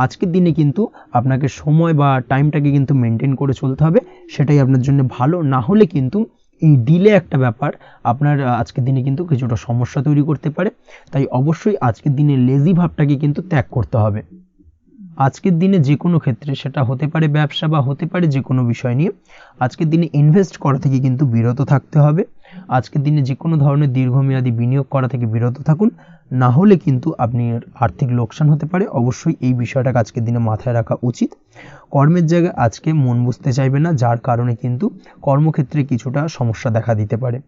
আজকের দিনে কিন্তু আপনাকে সময় বা টাইমটাকে কিন্তু মেনটেন করে চলতে হবে, সেটাই আপনার জন্য ভালো। না হলে কিন্তু এই ডিলে একটা ব্যাপার আপনার আজকের দিনে কিন্তু কিছুটা সমস্যা তৈরি করতে পারে। তাই অবশ্যই আজকের দিনে লেজি ভাবটাকে কিন্তু ত্যাগ করতে হবে। আজকের দিনে যে কোনো ক্ষেত্রে, সেটা হতে পারে ব্যবসা বা হতে পারে যে কোনো বিষয় নিয়ে, আজকের দিনে ইনভেস্ট করা থেকে কিন্তু বিরত থাকতে হবে। আজকের দিনে যে কোনো ধরনের দীর্ঘমেয়াদী বিনিয়োগ করা থেকে বিরত থাকুন, না হলে কিন্তু আপনি আর্থিক লোকসান হতে পারে। অবশ্যই এই বিষয়টাকে আজকের দিনে মাথায় রাখা উচিত। কর্মের জায়গায় আজকে মন বসতে চাইবে না, যার কারণে কিন্তু কর্মক্ষেত্রে কিছুটা সমস্যা দেখা দিতে পারে।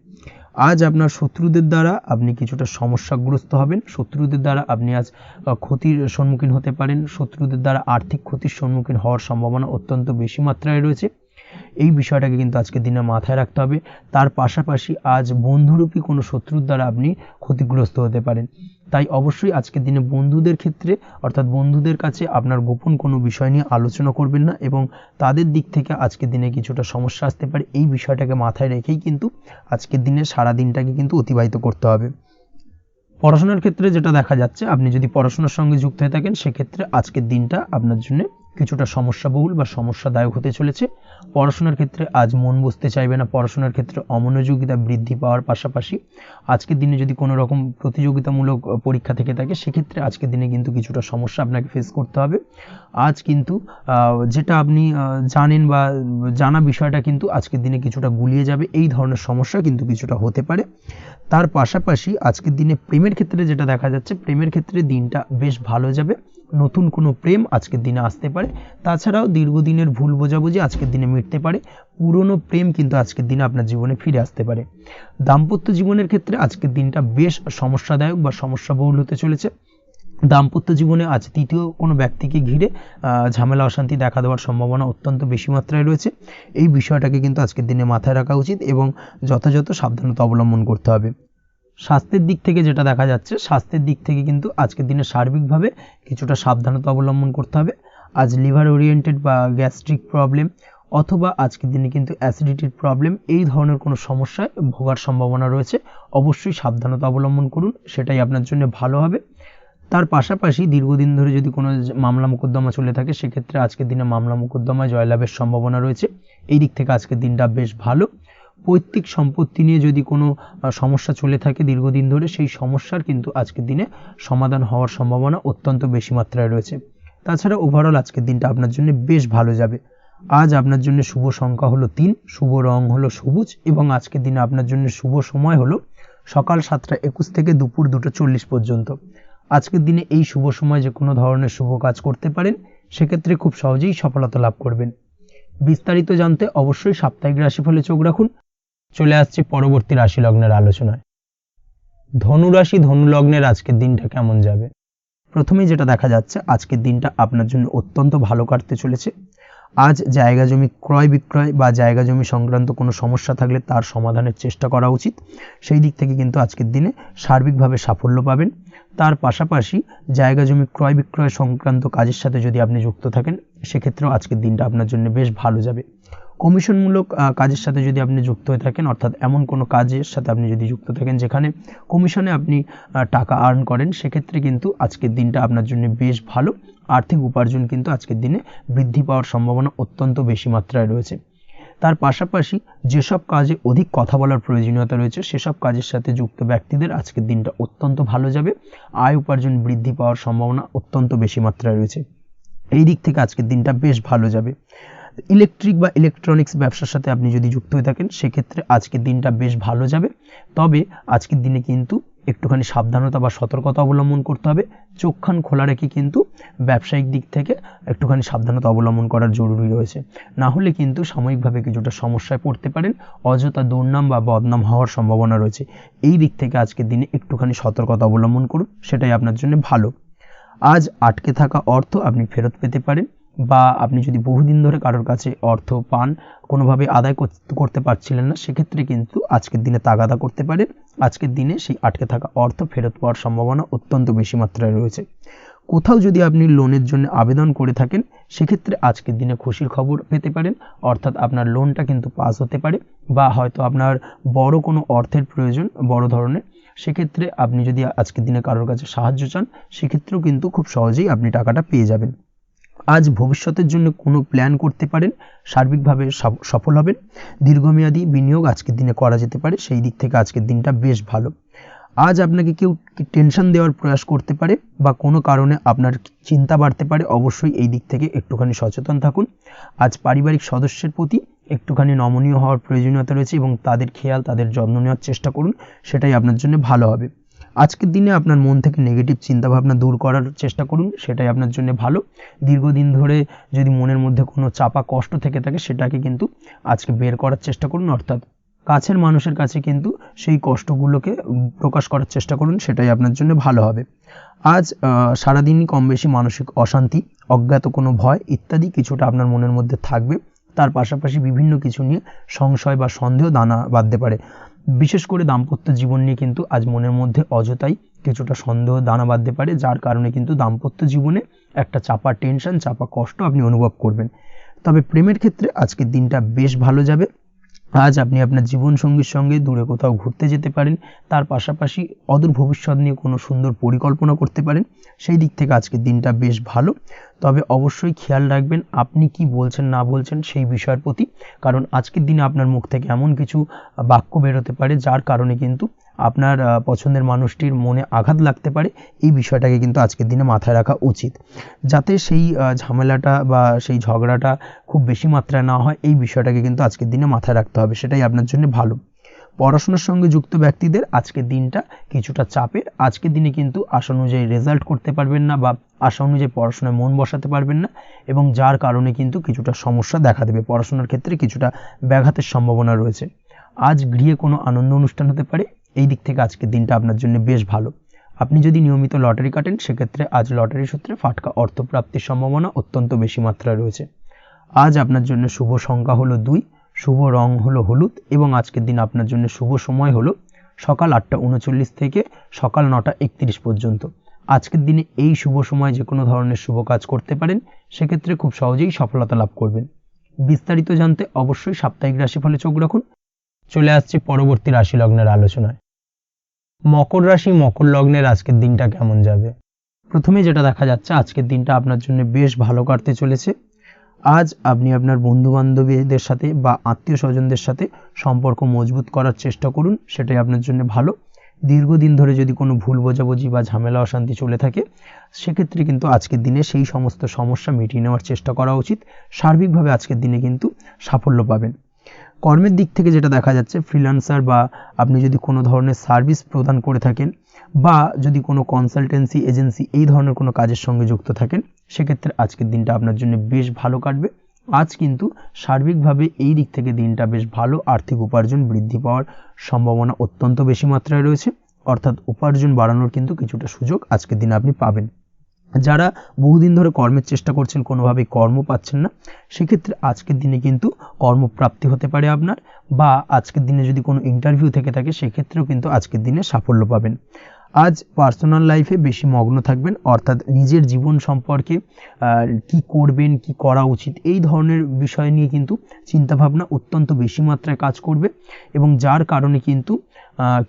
আজ আপনার শত্রুদের দ্বারা আপনি কিছুটা সমস্যাগ্রস্ত হবেন। শত্রুদের দ্বারা আপনি আজ ক্ষতির সম্মুখীন হতে পারেন। শত্রুদের দ্বারা আর্থিক ক্ষতির সম্মুখীন হওয়ার সম্ভাবনা অত্যন্ত বেশি মাত্রায় রয়েছে। এই বিষয়টাকে কিন্তু আজকের দিনে মাথায় রাখতে হবে। তার পাশাপাশি আজ বন্ধুরূপী কোনো শত্রুর দ্বারা আপনি ক্ষতিগ্রস্ত হতে পারেন। তাই অবশ্যই আজকের দিনে বন্ধুদের ক্ষেত্রে অর্থাৎ বন্ধুদের কাছে আপনার গোপন কোনো বিষয় নিয়ে আলোচনা করবেন না এবং তাদের দিক থেকে আজকের দিনে কিছুটা সমস্যা আসতে পারে। এই বিষয়টাকে মাথায় রেখেই কিন্তু আজকের দিনে সারা দিনটাকে কিন্তু অতিবাহিত করতে হবে। পড়াশোনার ক্ষেত্রে যেটা দেখা যাচ্ছে, আপনি যদি পড়াশোনার সঙ্গে যুক্ত হয়ে থাকেন সেক্ষেত্রে আজকের দিনটা আপনার জন্য কিছুটা সমস্যাবহুল বা সমস্যাদায়ক হতে চলেছে। পড়াশোনার ক্ষেত্রে আজ মন বসতে চাইবে না। পড়াশোনার ক্ষেত্রে অমনোযোগিতা বৃদ্ধি পাওয়ার পাশাপাশি আজকের দিনে যদি কোনো রকম প্রতিযোগিতামূলক পরীক্ষা থেকে থাকে সেক্ষেত্রে আজকের দিনে কিন্তু কিছুটা সমস্যা আপনাকে ফেস করতে হবে। আজ কিন্তু যেটা আপনি জানেন বা জানা বিষয়টা কিন্তু আজকের দিনে কিছুটা গুলিয়ে যাবে। এই ধরনের সমস্যা কিন্তু কিছুটা হতে পারে। তার পাশাপাশি আজকের দিনে প্রেমের ক্ষেত্রে যেটা দেখা যাচ্ছে, প্রেমের ক্ষেত্রে দিনটা বেশ ভালো যাবে। নতুন কোনো প্রেম আজকের দিনে আসতে পারে। তাছাড়াও দীর্ঘদিনের ভুল বোঝাবুঝি আজকের দিনে মিটতে পারে। পুরনো প্রেম কিন্তু আজকের দিনে আপনার জীবনে ফিরে আসতে পারে। দাম্পত্য জীবনের ক্ষেত্রে আজকের দিনটা বেশ সমস্যাদায়ক বা সমস্যাবহুল হতে চলেছে। দাম্পত্য জীবনে আজ তৃতীয় কোনো ব্যক্তিকে ঘিরে ঝামেলা অশান্তি দেখা দেওয়ার সম্ভাবনা অত্যন্ত বেশি মাত্রায় রয়েছে। এই বিষয়টাকে কিন্তু আজকের দিনে মাথায় রাখা উচিত এবং যথাযথ সাবধানতা অবলম্বন করতে হবে। স্বাস্থ্যের দিক থেকে যেটা দেখা যাচ্ছে, স্বাস্থ্যের দিক থেকে কিন্তু আজকের দিনে সার্বিকভাবে কিছুটা সাবধানতা অবলম্বন করতে হবে। আজ লিভার ওরিয়েন্টেড বা গ্যাস্ট্রিক প্রবলেম অথবা আজকের দিনে কিন্তু অ্যাসিডিটির প্রবলেম, এই ধরনের কোনো সমস্যায় ভোগার সম্ভাবনা রয়েছে। অবশ্যই সাবধানতা অবলম্বন করুন, সেটাই আপনার জন্য ভালো হবে। তার পাশাপাশি দীর্ঘদিন ধরে যদি কোনো মামলা মোকদ্দমা চলে থাকে সেক্ষেত্রে আজকের দিনে মামলা মোকদ্দমায় জয়লাভের সম্ভাবনা রয়েছে। এই দিক থেকে আজকের দিনটা বেশ ভালো। পৈতৃক সম্পত্তি নিয়ে যদি কোনো সমস্যা চলে থাকে দীর্ঘদিন ধরে, সেই সমস্যার কিন্তু আজকের দিনে সমাধান হওয়ার সম্ভাবনা অত্যন্ত বেশি মাত্রায় রয়েছে। তাছাড়া ওভারঅল আজকের দিনটা আপনার জন্য বেশ ভালো যাবে। আজ আপনার জন্য শুভ সংখ্যা হলো 3, শুভ রং হলো সবুজ এবং আজকের দিনে আপনার জন্য শুভ সময় হলো সকাল 7:21 থেকে দুপুর 2:40 পর্যন্ত। আজকের দিনে এই শুভ সময় যে কোনো ধরনের শুভ কাজ করতে পারেন, সেক্ষেত্রে খুব সহজেই সফলতা লাভ করবেন। বিস্তারিত জানতে অবশ্যই সাপ্তাহিক রাশিফলে চোখ রাখুন। চলে আসছে পরবর্তী রাশি লগ্নের আলোচনায়। ধনু রাশি ধনু লগ্নের আজকের দিনটা কেমন যাবে? প্রথমেই যেটা দেখা যাচ্ছে, আজকের দিনটা আপনার জন্য অত্যন্ত ভালো কাটতে চলেছে। আজ জায়গা জমি ক্রয় বিক্রয় বা জায়গা জমি সংক্রান্ত কোনো সমস্যা থাকলে তার সমাধানের চেষ্টা করা উচিত। সেই দিক থেকে কিন্তু আজকের দিনে সার্বিকভাবে সাফল্য পাবেন। তার পাশাপাশি জায়গা জমি ক্রয় বিক্রয় সংক্রান্ত কাজের সাথে যদি আপনি যুক্ত থাকেন সেক্ষেত্রেও আজকের দিনটা আপনার জন্য বেশ ভালো যাবে। কমিশনমূলক কাজের সাথে যদি আপনি যুক্ত হয়ে থাকেন, অর্থাৎ এমন কোনো কাজের সাথে আপনি যদি যুক্ত থাকেন যেখানে কমিশনে আপনি টাকা আর্ন করেন, সেক্ষেত্রে কিন্তু আজকের দিনটা আপনার জন্য বেশ ভালো। আর্থিক উপার্জন কিন্তু আজকের দিনে বৃদ্ধি পাওয়ার সম্ভাবনা অত্যন্ত বেশি মাত্রায় রয়েছে। তার পাশাপাশি যেসব কাজে অধিক কথা বলার প্রয়োজনীয়তা রয়েছে সেসব কাজের সাথে যুক্ত ব্যক্তিদের আজকের দিনটা অত্যন্ত ভালো যাবে। আয় উপার্জন বৃদ্ধি পাওয়ার সম্ভাবনা অত্যন্ত বেশি মাত্রায় রয়েছে। এই দিক থেকে আজকের দিনটা বেশ ভালো যাবে। ইলেকট্রিক বা ইলেকট্রনিক্স ব্যবসার সাথে আপনি যদি যুক্ত হয়ে থাকেন সেক্ষেত্রে আজকের দিনটা বেশ ভালো যাবে। তবে আজকের দিনে কিন্তু একটুখানি সাবধানতা বা সতর্কতা অবলম্বন করতে হবে। চোখ কান খোলা রেখে কিন্তু ব্যবসায়িক দিক থেকে একটুখানি সাবধানতা অবলম্বন করার জরুরি রয়েছে, না হলে কিন্তু সাময়িকভাবে কিছুটা সমস্যায় পড়তে পারেন, অযথা দুর্নাম বা বদনাম হওয়ার সম্ভাবনা রয়েছে। এই দিক থেকে আজকের দিনে একটুখানি সতর্কতা অবলম্বন করুন, সেটাই আপনার জন্য ভালো। আজ আটকে থাকা অর্থ আপনি ফেরত পেতে পারেন, বা আপনি যদি বহুদিন ধরে কারোর কাছে অর্থ পান, কোনোভাবে আদায় করতে পারছিলেন না, সেক্ষেত্রে কিন্তু আজকের দিনে তাগাদা করতে পারেন। আজকের দিনে সেই আটকে থাকা অর্থ ফেরত পাওয়ার সম্ভাবনা অত্যন্ত বেশি মাত্রায় রয়েছে। কোথাও যদি আপনি লোনের জন্য আবেদন করে থাকেন, সেক্ষেত্রে আজকের দিনে খুশির খবর পেতে পারেন, অর্থাৎ আপনার লোনটা কিন্তু পাস হতে পারে, বা হয়তো আপনার বড় কোনো অর্থের প্রয়োজন বড় ধরনের, সেক্ষেত্রে আপনি যদি আজকের দিনে কারোর কাছে সাহায্য চান, সেক্ষেত্রেও কিন্তু খুব সহজেই আপনি টাকাটা পেয়ে যাবেন। আজ ভবিষ্যতের জন্য কোনো প্ল্যান করতে পারেন, সার্বিকভাবে সফল হবেন। দীর্ঘমেয়াদী বিনিয়োগ আজকের দিনে করা যেতে পারে, সেই দিক থেকে আজকের দিনটা বেশ ভালো। আজ আপনাকে কেউ টেনশন দেওয়ার প্রয়াস করতে পারে, বা কোনো কারণে আপনার চিন্তা বাড়তে পারে, অবশ্যই এই দিক থেকে একটুখানি সচেতন থাকুন। আজ পারিবারিক সদস্যের প্রতি একটুখানি নমনীয় হওয়ার প্রয়োজনীয়তা রয়েছে, এবং তাদের খেয়াল তাদের যত্ন নেওয়ার চেষ্টা করুন, সেটাই আপনার জন্য ভালো হবে। আজকের দিনে আপনার মন থেকে নেগেটিভ চিন্তাভাবনা দূর করার চেষ্টা করুন, সেটাই আপনার জন্য ভালো। দীর্ঘদিন ধরে যদি মনের মধ্যে কোনো চাপা কষ্ট থেকে থাকে, সেটাকে কিন্তু আজকে বের করার চেষ্টা করুন, অর্থাৎ কাছের মানুষের কাছে কিন্তু সেই কষ্টগুলোকে প্রকাশ করার চেষ্টা করুন, সেটাই আপনার জন্য ভালো হবে। আজ সারাদিনই কম বেশি মানসিক অশান্তি, অজ্ঞাত কোনো ভয় ইত্যাদি কিছুটা আপনার মনের মধ্যে থাকবে। তার পাশাপাশি বিভিন্ন কিছু নিয়ে সংশয় বা সন্দেহ দানা বাঁধতে পারে। বিশেষ করে দাম্পত্য জীবন নিয়ে কিন্তু আজ মনের মধ্যে অযথাই কিছুটা সন্দেহ দানা বাঁধতে পারে, যার কারণে কিন্তু দাম্পত্য জীবনে একটা চাপা টেনশন, চাপা কষ্ট আপনি অনুভব করবেন। তবে প্রেমের ক্ষেত্রে আজকের দিনটা বেশ ভালো যাবে। আজ আপনি আপনার জীবনসঙ্গীর সঙ্গে দূরে কোথাও ঘুরতে যেতে পারেন, তার পাশাপাশি অদূর ভবিষ্যৎ নিয়ে কোনো সুন্দর পরিকল্পনা করতে পারেন, সেই দিক থেকে আজকের দিনটা বেশ ভালো। তবে অবশ্যই খেয়াল রাখবেন আপনি কি বলছেন না বলছেন সেই বিষয়ের প্রতি, কারণ আজকের দিনে আপনার মুখ থেকে এমন কিছু বাক্য বেরোতে পারে যার কারণে কিন্তু আপনার পছন্দের মানুষটির মনে আঘাত লাগতে পারে। এই বিষয়টাকে কিন্তু আজকের দিনে মাথায় রাখা উচিত, যাতে সেই ঝামেলাটা বা সেই ঝগড়াটা খুব বেশি মাত্রায় না হয়। এই বিষয়টাকে কিন্তু আজকের দিনে মাথায় রাখতে হবে, সেটাই আপনার জন্য ভালো। পড়াশোনার সঙ্গে যুক্ত ব্যক্তিদের আজকের দিনটা কিছুটা চাপের। আজকের দিনে কিন্তু আশা অনুযায়ী রেজাল্ট করতে পারবেন না, বা আশা অনুযায়ী পড়াশোনায় মন বসাতে পারবেন না, এবং যার কারণে কিন্তু কিছুটা সমস্যা দেখা দেবে, পড়াশোনার ক্ষেত্রে কিছুটা ব্যাঘাতের সম্ভাবনা রয়েছে। আজ গৃহে কোনো আনন্দ অনুষ্ঠান হতে পারে, এই দিক থেকে আজকের দিনটা আপনার জন্য বেশ ভালো। আপনি যদি নিয়মিত লটারি কাটেন, সেক্ষেত্রে আজ লটারি সূত্রে ফাটকা অর্থপ্রাপ্তির সম্ভাবনা অত্যন্ত বেশি মাত্রায় রয়েছে। আজ আপনার জন্য শুভ সংখ্যা হলো 2, শুভ রং হলো হলুদ, এবং আজকের দিন আপনার জন্য শুভ সময় হলো সকাল 8:39 থেকে সকাল 9:31 পর্যন্ত। আজকের দিনে এই শুভ সময় যে কোনো ধরনের শুভ কাজ করতে পারেন, সেক্ষেত্রে খুব সহজেই সফলতা লাভ করবেন। বিস্তারিত জানতে অবশ্যই সাপ্তাহিক রাশিফলে চোখ রাখুন। চলে আসছে পরবর্তী রাশি লগ্নের আলোচনায়। মকর রাশি মকর লগ্নের আজকের দিনটা কেমন যাবে? প্রথমে যেটা দেখা যাচ্ছে, আজকের দিনটা আপনার জন্য বেশ ভালো কাটতে চলেছে। আজ আপনি আপনার বন্ধু বান্ধবীদের সাথে বা আত্মীয় স্বজনদের সাথে সম্পর্ক মজবুত করার চেষ্টা করুন, সেটাই আপনার জন্য ভালো। দীর্ঘদিন ধরে যদি কোনো ভুল বোঝাবুঝি বা ঝামেলা অশান্তি চলে থাকে, সেক্ষেত্রে কিন্তু আজকের দিনে সেই সমস্ত সমস্যা মিটিয়ে নেওয়ার চেষ্টা করা উচিত। সার্বিকভাবে আজকের দিনে কিন্তু সাফল্য পাবেন। কর্মের দিক থেকে যেটা দেখা যাচ্ছে, ফ্রিল্যান্সার বা আপনি যদি কোনো ধরনের সার্ভিস প্রদান করে থাকেন, বা যদি কোনো কনসালটেন্সি এজেন্সি এই ধরনের কোনো কাজের সঙ্গে যুক্ত থাকেন, সেক্ষেত্রে আজকের দিনটা আপনার জন্য বেশ ভালো কাটবে। আজ কিন্তু সার্বিকভাবে এই দিক থেকে দিনটা বেশ ভালো। আর্থিক উপার্জন বৃদ্ধি পাওয়ার সম্ভাবনা অত্যন্ত বেশি মাত্রায় রয়েছে, অর্থাৎ উপার্জন বাড়ানোর কিন্তু কিছুটা সুযোগ আজকের দিনে আপনি পাবেন। যারা বহুদিন ধরে কর্মের চেষ্টা করছেন, কোনোভাবেই কর্ম পাচ্ছেন না, সেক্ষেত্রে আজকের দিনে কিন্তু কর্মপ্রাপ্তি হতে পারে আপনার, বা আজকের দিনে যদি কোনো ইন্টারভিউ থেকে থাকে, সেক্ষেত্রেও কিন্তু আজকের দিনে সাফল্য পাবেন। আজ পার্সোনাল লাইফে বেশি মগ্ন থাকবেন, অর্থাৎ নিজের জীবন সম্পর্কে কি করবেন, কি করা উচিত, এই ধরনের বিষয় নিয়ে কিন্তু চিন্তাভাবনা অত্যন্ত বেশি মাত্রায় কাজ করবে, এবং যার কারণে কিন্তু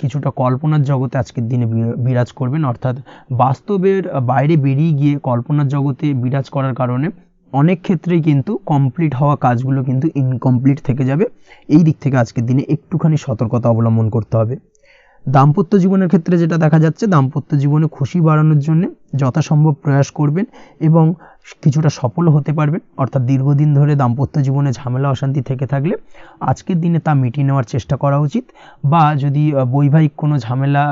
কিছুটা কল্পনার জগতে আজকের দিনে বিরাজ করবেন, অর্থাৎ বাস্তবের বাইরে বেরিয়ে গিয়ে কল্পনার জগতে বিরাজ করার কারণে অনেক ক্ষেত্রেই কিন্তু কমপ্লিট হওয়া কাজগুলো কিন্তু ইনকমপ্লিট থেকে যাবে। এই দিক থেকে আজকের দিনে একটুখানি সতর্কতা অবলম্বন করতে হবে। দাম্পত্য জীবনের ক্ষেত্রে যেটা দেখা যাচ্ছে, দাম্পত্য জীবনে খুশি বাড়ানোর জন্য যথাসম্ভব প্রয়াস করবেন এবং কিছুটা সফল হতে পারবেন। অর্থাৎ দীর্ঘদিন ধরে দাম্পত্য জীবনে ঝামেলা অশান্তি থেকে থাকলে আজকের দিনে তা মিটিয়ে নেওয়ার চেষ্টা করা উচিত, বা যদি বৈবাহিক কোনো ঝামেলা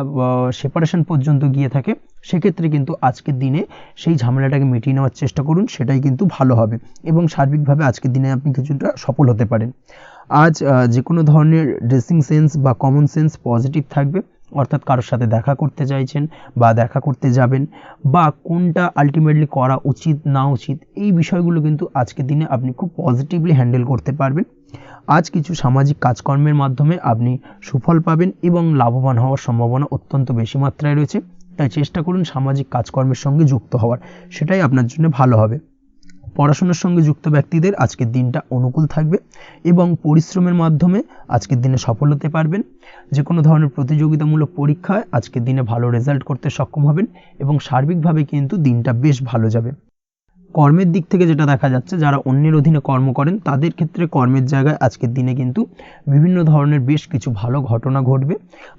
সেপারেশন পর্যন্ত গিয়ে থাকে সেক্ষেত্রে কিন্তু আজকের দিনে সেই ঝামেলাটাকে মিটিয়ে নেওয়ার চেষ্টা করুন, সেটাই কিন্তু ভালো হবে এবং সার্বিকভাবে আজকের দিনে আপনি কিছুটা সফল হতে পারেন। আজ যে কোনো ধরনের ড্রেসিং সেন্স বা কমন সেন্স পজিটিভ থাকবে, অর্থাৎ কারোর সাথে দেখা করতে চাইছেন বা দেখা করতে যাবেন, বা কোনটা আলটিমেটলি করা উচিত না উচিত, এই বিষয়গুলো কিন্তু আজকের দিনে আপনি খুব পজিটিভলি হ্যান্ডেল করতে পারবেন। আজ কিছু সামাজিক কাজকর্মের মাধ্যমে আপনি সুফল পাবেন এবং লাভবান হওয়ার সম্ভাবনা অত্যন্ত বেশি মাত্রায় রয়েছে, তাই চেষ্টা করুন সামাজিক কাজকর্মের সঙ্গে যুক্ত হওয়ার, সেটাই আপনার জন্য ভালো হবে। পড়াশোনার সঙ্গে যুক্ত ব্যক্তিদের আজকের দিনটা অনুকূল থাকবে এবং পরিশ্রমের মাধ্যমে আজকের দিনে সফল হতে পারবেন। যে কোনো ধরনের প্রতিযোগিতামূলক পরীক্ষায় আজকের দিনে ভালো রেজাল্ট করতে সক্ষম হবেন এবং সার্বিকভাবে কিন্তু দিনটা বেশ ভালো যাবে। কর্মের দিক থেকে যেটা দেখা যাচ্ছে, যারা অন্যের অধীনে কর্ম করেন তাদের ক্ষেত্রে কর্মের জায়গায় আজকের দিনে কিন্তু বিভিন্ন ধরনের বেশ কিছু ভালো ঘটনা ঘটবে।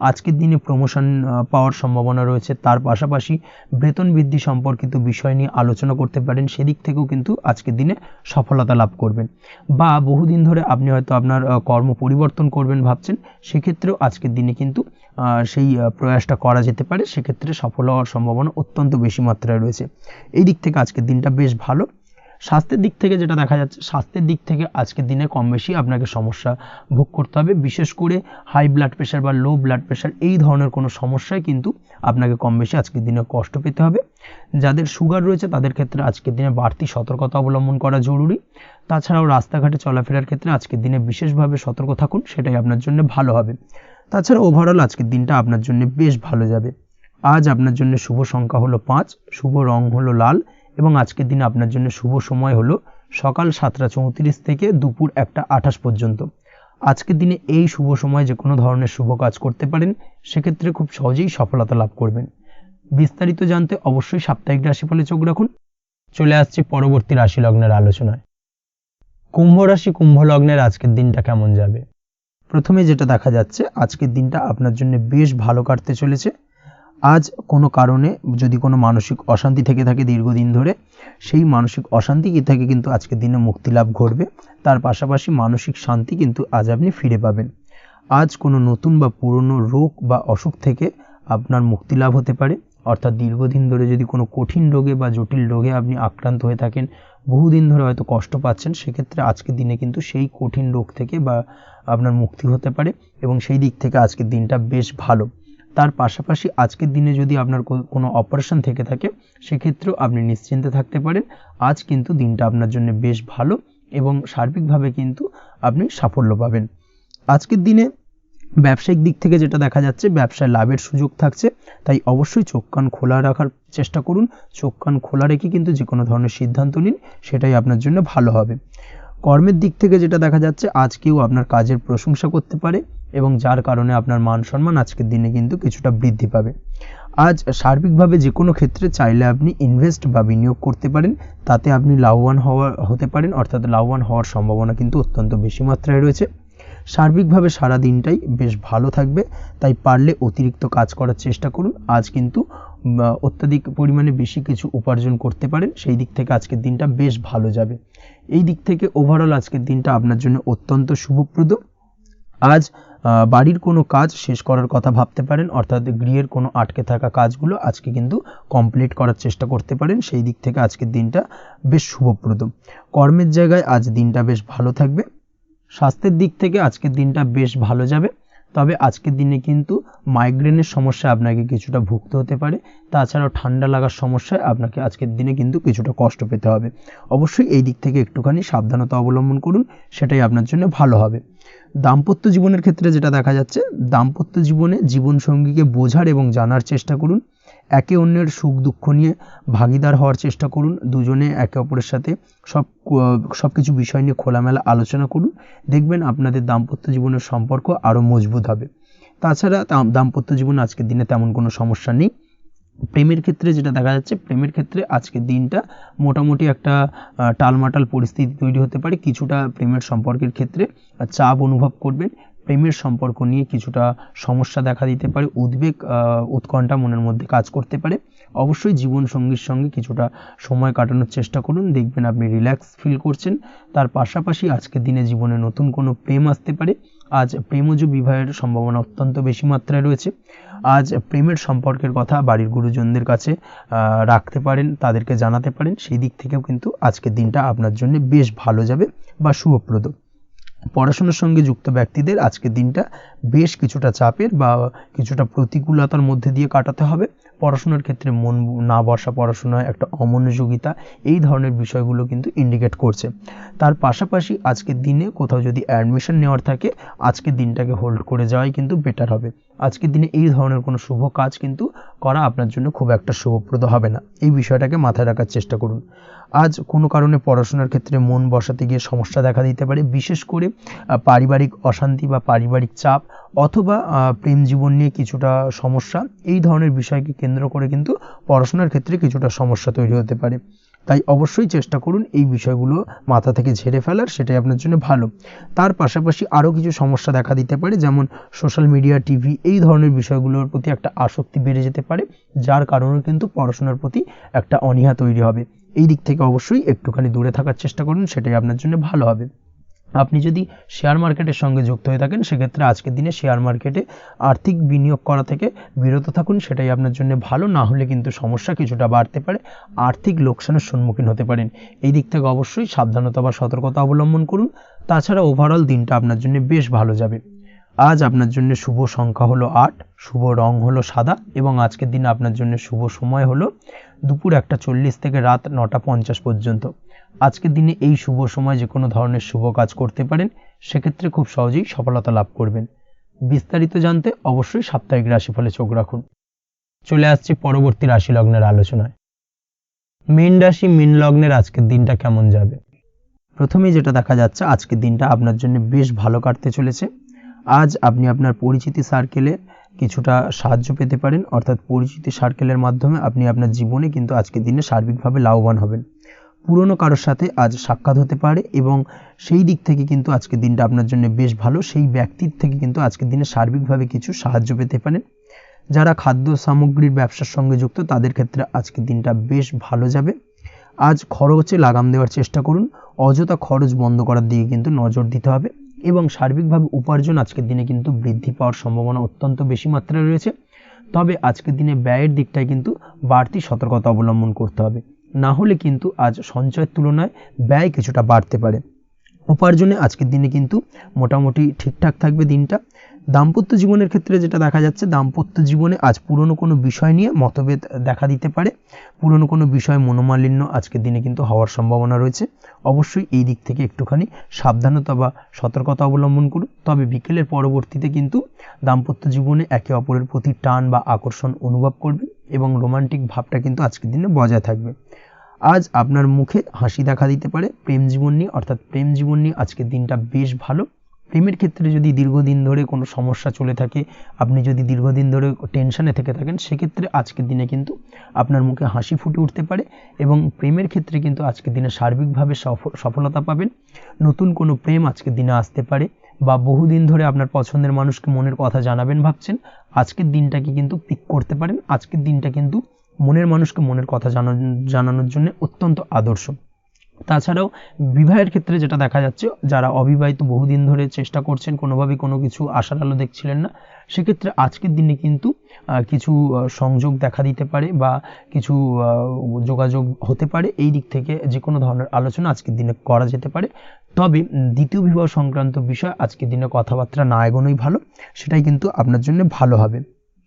আজকের দিনে প্রমোশন পাওয়ার সম্ভাবনা রয়েছে, তার পাশাপাশি বেতন বৃদ্ধি সম্পর্কিত বিষয় নিয়ে আলোচনা করতে পারেন, সেদিক থেকেও কিন্তু আজকের দিনে সফলতা লাভ করবেন। বা বহুদিন ধরে আপনি হয়তো আপনার কর্ম পরিবর্তন করবেন ভাবছেন, সেক্ষেত্রেও আজকের দিনে কিন্তু সেই প্রয়াসটা করা যেতে পারে, সেক্ষেত্রে সফল হওয়ার সম্ভাবনা অত্যন্ত বেশি মাত্রায় রয়েছে। এই দিক থেকে আজকের দিনটা বেশ ভালো। স্বাস্থ্যের দিক থেকে যেটা দেখা যাচ্ছে, স্বাস্থ্যের দিক থেকে আজকের দিনে কম বেশি আপনাকে সমস্যা ভোগ করতে হবে, বিশেষ করে হাই ব্লাড প্রেশার বা লো ব্লাড প্রেশার এই ধরনের কোনো সমস্যায় কিন্তু আপনাকে কম বেশি আজকের দিনে কষ্ট পেতে হবে। যাদের সুগার রয়েছে তাদের ক্ষেত্রে আজকের দিনে বাড়তি সতর্কতা অবলম্বন করা জরুরি। তাছাড়াও রাস্তাঘাটে চলাফেরার ক্ষেত্রে আজকের দিনে বিশেষভাবে সতর্ক থাকুন, সেটাই আপনার জন্য ভালো হবে। তাছাড়া ওভারঅল আজকের দিনটা আপনার জন্য বেশ ভালো যাবে। আজ আপনার জন্য শুভ সংখ্যা হলো 5, শুভ রং হলো লাল এবং আজকের দিনে আপনার জন্য শুভ সময় হলো সকাল 7:34 থেকে দুপুর 1:28 পর্যন্ত। আজকের দিনে এই শুভ সময় যে কোনো ধরনের শুভ কাজ করতে পারেন, সেক্ষেত্রে খুব সহজেই সফলতা লাভ করবেন। বিস্তারিত জানতে অবশ্যই সাপ্তাহিক রাশিফলে চোখ রাখুন। চলে আসছে পরবর্তী রাশি লগ্নের আলোচনায়। কুম্ভ রাশি কুম্ভ লগ্নের আজকের দিনটা কেমন যাবে? প্রথমে যেটা দেখা যাচ্ছে, আজকের দিনটা আপনার জন্য বেশ ভালো কাটতে চলেছে। আজ কোনো কারণে যদি কোনো মানসিক অশান্তি থেকে থাকে দীর্ঘদিন ধরে, সেই মানসিক অশান্তি থেকে কিন্তু আজকের দিনে মুক্তি লাভ ঘটবে। তার পাশাপাশি মানসিক শান্তি কিন্তু আজ আপনি ফিরে পাবেন। আজ কোনো নতুন বা পুরনো রোগ বা অসুখ থেকে আপনার মুক্তি লাভ হতে পারে, অর্থাৎ দীর্ঘদিন ধরে যদি কোনো কঠিন রোগে বা জটিল রোগে আপনি আক্রান্ত হয়ে থাকেন, বহুদিন ধরে হয়তো কষ্ট পাচ্ছেন, সেক্ষেত্রে আজকের দিনে কিন্তু সেই কঠিন রোগ থেকে বা আপনার মুক্তি হতে পারে এবং সেই দিক থেকে আজকের দিনটা বেশ ভালো। তার পাশাপাশি আজকের দিনে যদি আপনার কোনো অপারেশন থেকে থাকে, সেক্ষেত্রেও আপনি নিশ্চিন্তে থাকতে পারেন। আজ কিন্তু দিনটা আপনার জন্য বেশ ভালো এবং সার্বিকভাবে কিন্তু আপনি সাফল্য পাবেন। আজকের দিনে ব্যবসায়িক দিক থেকে যেটা দেখা যাচ্ছে, ব্যবসায় লাভের সুযোগ থাকছে, তাই অবশ্যই চোখ কান খোলা রাখার চেষ্টা করুন। চোখ কান খোলা রেখে কিন্তু যে কোনো ধরনের সিদ্ধান্ত নিন, সেটাই আপনার জন্য ভালো হবে। কর্মের দিক থেকে যেটা দেখা যাচ্ছে, আজ কেউ আপনার কাজের প্রশংসা করতে পারে এবং যার কারণে আপনার মান সম্মান আজকের দিনে কিন্তু কিছুটা বৃদ্ধি পাবে। আজ সার্বিকভাবে যে কোনো ক্ষেত্রে চাইলে আপনি ইনভেস্ট বা বিনিয়োগ করতে পারেন, তাতে আপনি লাভবান হতে পারেন, অর্থাৎ লাভবান হওয়ার সম্ভাবনা কিন্তু অত্যন্ত বেশি মাত্রায় রয়েছে। সার্বিকভাবে সারা দিনটাই বেশ ভালো থাকবে, তাই পারলে অতিরিক্ত কাজ করার চেষ্টা করুন। আজ কিন্তু অত্যাধিক পরিমাণে বেশি কিছু উপার্জন করতে পারেন, সেই দিক থেকে আজকের দিনটা বেশ ভালো যাবে। এই দিক থেকে ওভারঅল আজকের দিনটা আপনার জন্য অত্যন্ত শুভপ্রদ। আজ বাড়ির কোনো কাজ শেষ করার কথা ভাবতে পারেন, অর্থাৎ গৃহের কোনো আটকে থাকা কাজগুলো আজকে কিন্তু কমপ্লিট করার চেষ্টা করতে পারেন, সেই দিক থেকে আজকের দিনটা বেশ শুভপ্রদ। কর্মের জায়গায় আজ দিনটা বেশ ভালো থাকবে। স্বাস্থ্যের দিক থেকে আজকের দিনটা বেশ ভালো যাবে, তবে আজকের দিনে কিন্তু মাইগ্রেনের সমস্যা আপনাকে কিছুটা ভুগতে হতে পারে। তাছাড়াও ঠান্ডা লাগার সমস্যায় আপনাকে আজকের দিনে কিন্তু কিছুটা কষ্ট পেতে হবে। অবশ্যই এই দিক থেকে একটুখানি সাবধানতা অবলম্বন করুন, সেটাই আপনার জন্য ভালো হবে। দাম্পত্য জীবনের ক্ষেত্রে যেটা দেখা যাচ্ছে, দাম্পত্য জীবনে জীবনসঙ্গীকে বোঝার এবং জানার চেষ্টা করুন। একে অন্যের সুখ দুঃখ নিয়ে ভাগিদার হওয়ার চেষ্টা করুন। দুজনে একে অপরের সাথে সব কিছু বিষয় নিয়ে খোলামেলা আলোচনা করুন। দেখবেন আপনাদের দাম্পত্য জীবনের সম্পর্ক আরও মজবুত হবে। তাছাড়া দাম্পত্য জীবনে আজকের দিনে তেমন কোনো সমস্যা নেই। প্রেমের ক্ষেত্রে যেটা দেখা যাচ্ছে, প্রেমের ক্ষেত্রে আজকের দিনটা মোটামুটি একটা টালমাটাল পরিস্থিতি তৈরি হতে পারে। কিছুটা প্রেমের সম্পর্কের ক্ষেত্রে চাপ অনুভব করবেন। প্রেমের সম্পর্ক নিয়ে কিছুটা সমস্যা দেখা দিতে পারে, উদ্বেগ উৎকণ্ঠা মনের মধ্যে কাজ করতে পারে। অবশ্যই জীবন সঙ্গীর সঙ্গে কিছুটা সময় কাটানোর চেষ্টা করুন, দেখবেন আপনি রিল্যাক্স ফিল করছেন। তার পাশাপাশি আজকের দিনে জীবনে নতুন কোনো প্রেম আসতে পারে। আজ প্রেমজ বিবাহের সম্ভাবনা অত্যন্ত বেশি মাত্রায় রয়েছে। আজ প্রেমের সম্পর্কের কথা বাড়ির গুরুজনদের কাছে রাখতে পারেন, তাদেরকে জানাতে পারেন। সেই দিক থেকেও কিন্তু আজকের দিনটা আপনার জন্য বেশ ভালো যাবে বা শুভপ্রদ। পড়াশোনার সঙ্গে যুক্ত ব্যক্তিদের আজকের দিনটা বেশ কিছুটা চাপের বা কিছুটা প্রতিকূলতার মধ্যে দিয়ে কাটাতে হবে। পড়াশোনার ক্ষেত্রে মন না বসা, পড়াশোনায় একটা অমনোযোগিতা, এই ধরনের বিষয়গুলো কিন্তু ইন্ডিকেট করছে। তার পাশাপাশি আজকের দিনে কোথাও যদি অ্যাডমিশন নেওয়ার থাকে, আজকের দিনটাকে হোল্ড করে যাওয়াই কিন্তু বেটার হবে। আজকের দিনে এই ধরনের কোনো শুভ কাজ কিন্তু করা আপনার জন্য খুব একটা শুভপ্রদ হবে না, এই বিষয়টাকে মাথায় রাখার চেষ্টা করুন। আজ কোনো কারণে পড়াশোনার ক্ষেত্রে মন বসাতে গিয়ে সমস্যা দেখা দিতে পারে, বিশেষ করে পারিবারিক অশান্তি বা পারিবারিক চাপ অথবা প্রেম জীবন নিয়ে কিছুটা সমস্যা, এই ধরনের বিষয়কে কেন্দ্র করে কিন্তু পড়াশোনার ক্ষেত্রে কিছুটা সমস্যা তৈরি হতে পারে। তাই অবশ্যই চেষ্টা করুন এই বিষয়গুলো মাথা থেকে ঝেড়ে ফেলার, সেটাই আপনার জন্য ভালো। তার পাশাপাশি আরও কিছু সমস্যা দেখা দিতে পারে, যেমন সোশ্যাল মিডিয়া, টিভি, এই ধরনের বিষয়গুলোর প্রতি একটা আসক্তি বেড়ে যেতে পারে, যার কারণে কিন্তু পড়াশোনার প্রতি একটা অনীহা তৈরি হবে। এই দিক থেকে অবশ্যই একটুখানি দূরে থাকার চেষ্টা করুন, সেটাই আপনার জন্য ভালো হবে। আপনি যদি শেয়ার মার্কেটের সঙ্গে যুক্ত হয়ে থাকেন, সেক্ষেত্রে আজকের দিনে শেয়ার মার্কেটে আর্থিক বিনিয়োগ করা থেকে বিরত থাকুন, সেটাই আপনার জন্য ভালো। না হলে কিন্তু সমস্যা কিছুটা বাড়তে পারে, আর্থিক লোকসানের সম্মুখীন হতে পারেন। এই দিক থেকে অবশ্যই সাবধানতা বা সতর্কতা অবলম্বন করুন। তাছাড়া ওভারঅল দিনটা আপনার জন্য বেশ ভালো যাবে। আজ আপনার জন্য শুভ সংখ্যা হলো 8, শুভ রং হলো সাদা, এবং আজকের দিনে আপনার জন্য শুভ সময় হলো দুপুর 1:40 থেকে রাত 9:50 পর্যন্ত। আজকের দিনে এই শুভ সময় যে কোনো ধরনের শুভ কাজ করতে পারেন, সেক্ষেত্রে খুব সহজেই সফলতা লাভ করবেন। বিস্তারিত জানতে অবশ্যই সাপ্তাহিক রাশিফলে চোখ রাখুন। চলে আসছি পরবর্তী রাশি লগ্নের আলোচনায়। মীন রাশি, মীন লগ্নের আজকের দিনটা কেমন যাবে? প্রথমেই যেটা দেখা যাচ্ছে, আজকের দিনটা আপনার জন্য বেশ ভালো কাটতে চলেছে। আজ আপনি আপনার পরিচিতি সার্কেলে কিছুটা সাহায্য পেতে পারেন, অর্থাৎ পরিচিতি সার্কেলের মাধ্যমে আপনি আপনার জীবনে কিন্তু আজকের দিনে সার্বিকভাবে লাভবান হবেন। পুরনো কারোর সাথে আজ সাক্ষাৎ হতে পারে, এবং সেই দিক থেকে কিন্তু আজকের দিনটা আপনার জন্য বেশ ভালো। সেই ব্যক্তির থেকে কিন্তু আজকের দিনে সার্বিকভাবে কিছু সাহায্য পেতে পারেন। যারা খাদ্য সামগ্রীর ব্যবসার সঙ্গে যুক্ত, তাদের ক্ষেত্রে আজকের দিনটা বেশ ভালো যাবে। আজ খরচে লাগাম দেওয়ার চেষ্টা করুন, অযথা খরচ বন্ধ করার দিকে কিন্তু নজর দিতে হবে, এবং সার্বিকভাবে উপার্জন আজকের দিনে কিন্তু বৃদ্ধি পাওয়ার সম্ভাবনা অত্যন্ত বেশি মাত্রায় রয়েছে। তবে আজকের দিনে ব্যয়ের দিকটায় কিন্তু বাড়তি সতর্কতা অবলম্বন করতে হবে, না হলে কিন্তু আজ সঞ্চয়ের তুলনায় ব্যয় কিছুটা বাড়তে পারে। উপার্জনে আজকের দিনে কিন্তু মোটামুটি ঠিকঠাক থাকবে দিনটা। দাম্পত্য জীবনের ক্ষেত্রে যেটা দেখা যাচ্ছে, দাম্পত্য জীবনে আজ পুরনো কোনো বিষয় নিয়ে মতভেদ দেখা দিতে পারে, পুরনো কোনো বিষয় মনোমালিন্য আজকের দিনে কিন্তু হওয়ার সম্ভাবনা রয়েছে। অবশ্যই এই দিক থেকে একটুখানি সাবধানতা বা সতর্কতা অবলম্বন করুন। তবে বিকেলের পরবর্তীতে কিন্তু দাম্পত্য জীবনে একে অপরের প্রতি টান বা আকর্ষণ অনুভব করবে, এবং রোমান্টিক ভাবটা কিন্তু আজকের দিনে বজায় থাকবে। আজ আপনার মুখে হাসি দেখা দিতে পারে প্রেম জীবন নিয়ে, অর্থাৎ প্রেম জীবন নিয়ে আজকের দিনটা বেশ ভালো। প্রেমের ক্ষেত্রে যদি দীর্ঘদিন ধরে কোনো সমস্যা চলে থাকে, আপনি যদি দীর্ঘদিন ধরে টেনশনে থেকে থাকেন, সেক্ষেত্রে আজকের দিনে কিন্তু আপনার মুখে হাসি ফুটে উঠতে পারে, এবং প্রেমের ক্ষেত্রে কিন্তু আজকের দিনে সার্বিকভাবে সফলতা পাবেন। নতুন কোনো প্রেম আজকের দিনে আসতে পারে, বা বহুদিন ধরে আপনার পছন্দের মানুষকে মনের কথা জানাবেন ভাবছেন, আজকের দিনটাকে কিন্তু পিক করতে পারেন। আজকের দিনটা কিন্তু মনের মানুষকে মনের কথা জানানোর জন্য অত্যন্ত আদর্শ। তাছাড়াও বিবাহের ক্ষেত্রে যেটা দেখা যাচ্ছে, যারা অবিবাহিত বহুদিন ধরে চেষ্টা করছেন, কোনোভাবেই কোনো কিছু আশার আলো দেখছিলেন না, সেক্ষেত্রে আজকের দিনে কিন্তু কিছু সংযোগ দেখা দিতে পারে, বা কিছু যোগাযোগ হতে পারে। এই দিক থেকে যে কোনো ধরনের আলোচনা আজকের দিনে করা যেতে পারে। তবে দ্বিতীয় বিবাহ সংক্রান্ত বিষয় আজকের দিনে কথাবার্তা না এগোনোই ভালো, সেটাই কিন্তু আপনার জন্য ভালো হবে।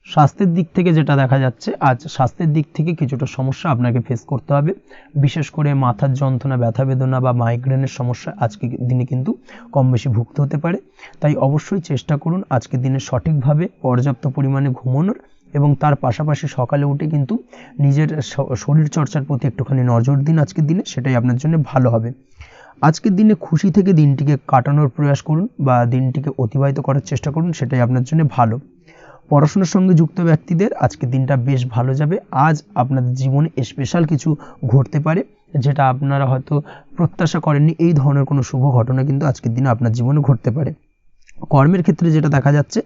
স্বাস্থ্যের দিক থেকে যেটা দেখা যাচ্ছে, আজ স্বাস্থ্যের দিক থেকে কিছুটা সমস্যা আপনাকে ফেস করতে হবে, বিশেষ করে মাথার যন্ত্রণা, ব্যথা বেদনা বা মাইগ্রেনের সমস্যা আজকের দিনে কিন্তু কম বেশি ভুগতে হতে পারে। তাই অবশ্যই চেষ্টা করুন আজকের দিনে সঠিকভাবে পর্যাপ্ত পরিমাণে ঘুমানোর, এবং তার পাশাপাশি সকালে উঠে কিন্তু নিজের শরীর চর্চার প্রতি একটুখানি নজর দিন আজকের দিনে, সেটাই আপনার জন্য ভালো হবে। আজকের দিনে খুশি থেকে দিনটিকে কাটানোর প্রয়াস করুন, বা দিনটিকে অতিবাহিত করার চেষ্টা করুন, সেটাই আপনার জন্য ভালো। পড়াশোনার সঙ্গে যুক্ত ব্যক্তিদের আজকের দিনটা বেশ ভালো যাবে। আজ আপনাদের জীবনে স্পেশাল কিছু ঘটতে পারে, যেটা আপনারা হয়তো প্রত্যাশা করেননি। এই ধরনের কোনো শুভ ঘটনা কিন্তু আজকের দিনে আপনার জীবনে ঘটতে পারে। কর্মের ক্ষেত্রে যেটা দেখা যাচ্ছে,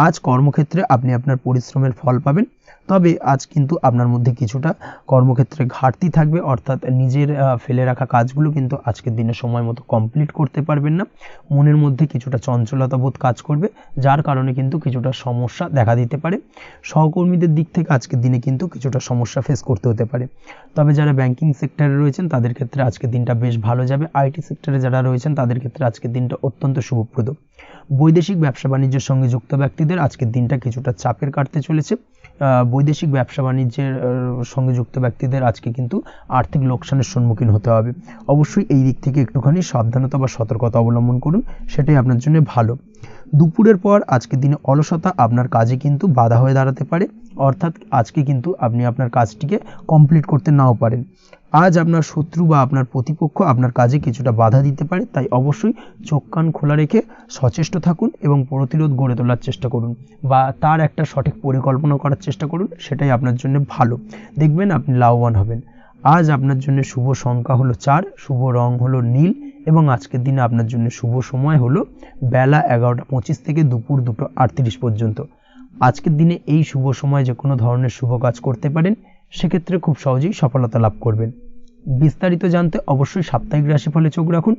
আজ কর্মক্ষেত্রে আপনি আপনার পরিশ্রমের ফল পাবেন। তবে আজ কিন্তু আপনার মধ্যে কিছুটা কর্মক্ষেত্রে ঘাটতি থাকবে, অর্থাৎ নিজের ফেলে রাখা কাজগুলো কিন্তু আজকের দিনে সময় মতো কমপ্লিট করতে পারবেন না। মনের মধ্যে কিছুটা চঞ্চলতা বোধ কাজ করবে, যার কারণে কিন্তু কিছুটা সমস্যা দেখা দিতে পারে। সহকর্মীদের দিক থেকে আজকের দিনে কিন্তু কিছুটা সমস্যা ফেস করতে হতে পারে। তবে যারা ব্যাংকিং সেক্টরে রয়েছেন তাদের ক্ষেত্রে আজকের দিনটা বেশ ভালো যাবে। আইটি সেক্টরে যারা রয়েছেন তাদের ক্ষেত্রে আজকের দিনটা অত্যন্ত শুভপ্রদ। বৈদেশিক ব্যবসা বাণিজ্যের সঙ্গে যুক্ত ব্যক্তিদের আজকের দিনটা কিছুটা চাপের কাটতে চলেছে। বৈদেশিক ব্যবসা বাণিজ্যের সঙ্গে যুক্ত ব্যক্তিদের আজকে কিন্তু আর্থিক লোকসানের সম্মুখীন হতে হবে। অবশ্যই এই দিক থেকে একটুখানি সাবধানতা বা সতর্কতা অবলম্বন করুন, সেটাই আপনার জন্য ভালো। দুপুরের পর আজকের দিনে অলসতা আপনার কাজে কিন্তু বাধা হয়ে দাঁড়াতে পারে, অর্থাৎ আজকে কিন্তু আপনি আপনার কাজটিকে কমপ্লিট করতে নাও পারেন। আজ আপনার শত্রু বা আপনার প্রতিপক্ষ আপনার কাজে কিছুটা বাধা দিতে পারে, তাই অবশ্যই চোখ কান খোলা রেখে সচেষ্ট থাকুন এবং প্রতিরোধ গড়ে তোলার চেষ্টা করুন বা তার একটা সঠিক পরিকল্পনা করার চেষ্টা করুন, সেটাই আপনার জন্য ভালো। দেখবেন আপনি লাভবান হবেন। আজ আপনার জন্য শুভ সংখ্যা হলো 4, শুভ রং হলো নীল এবং আজকের দিনে আপনার জন্য শুভ সময় হলো বেলা 11:25 থেকে দুপুর 2:38 পর্যন্ত। আজকের দিনে এই শুভ সময় যে কোনো ধরনের শুভ কাজ করতে পারেন, সেক্ষেত্রে খুব সহজেই সফলতা লাভ করবেন। বিস্তারিত জানতে অবশ্যই সাপ্তাহিক রাশিফলে চোখ রাখুন।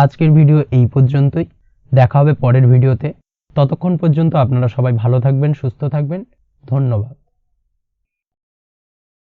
আজকের ভিডিও এই পর্যন্তই, দেখা হবে পরের ভিডিওতে। ততক্ষণ পর্যন্ত আপনারা সবাই ভালো থাকবেন, সুস্থ থাকবেন। ধন্যবাদ।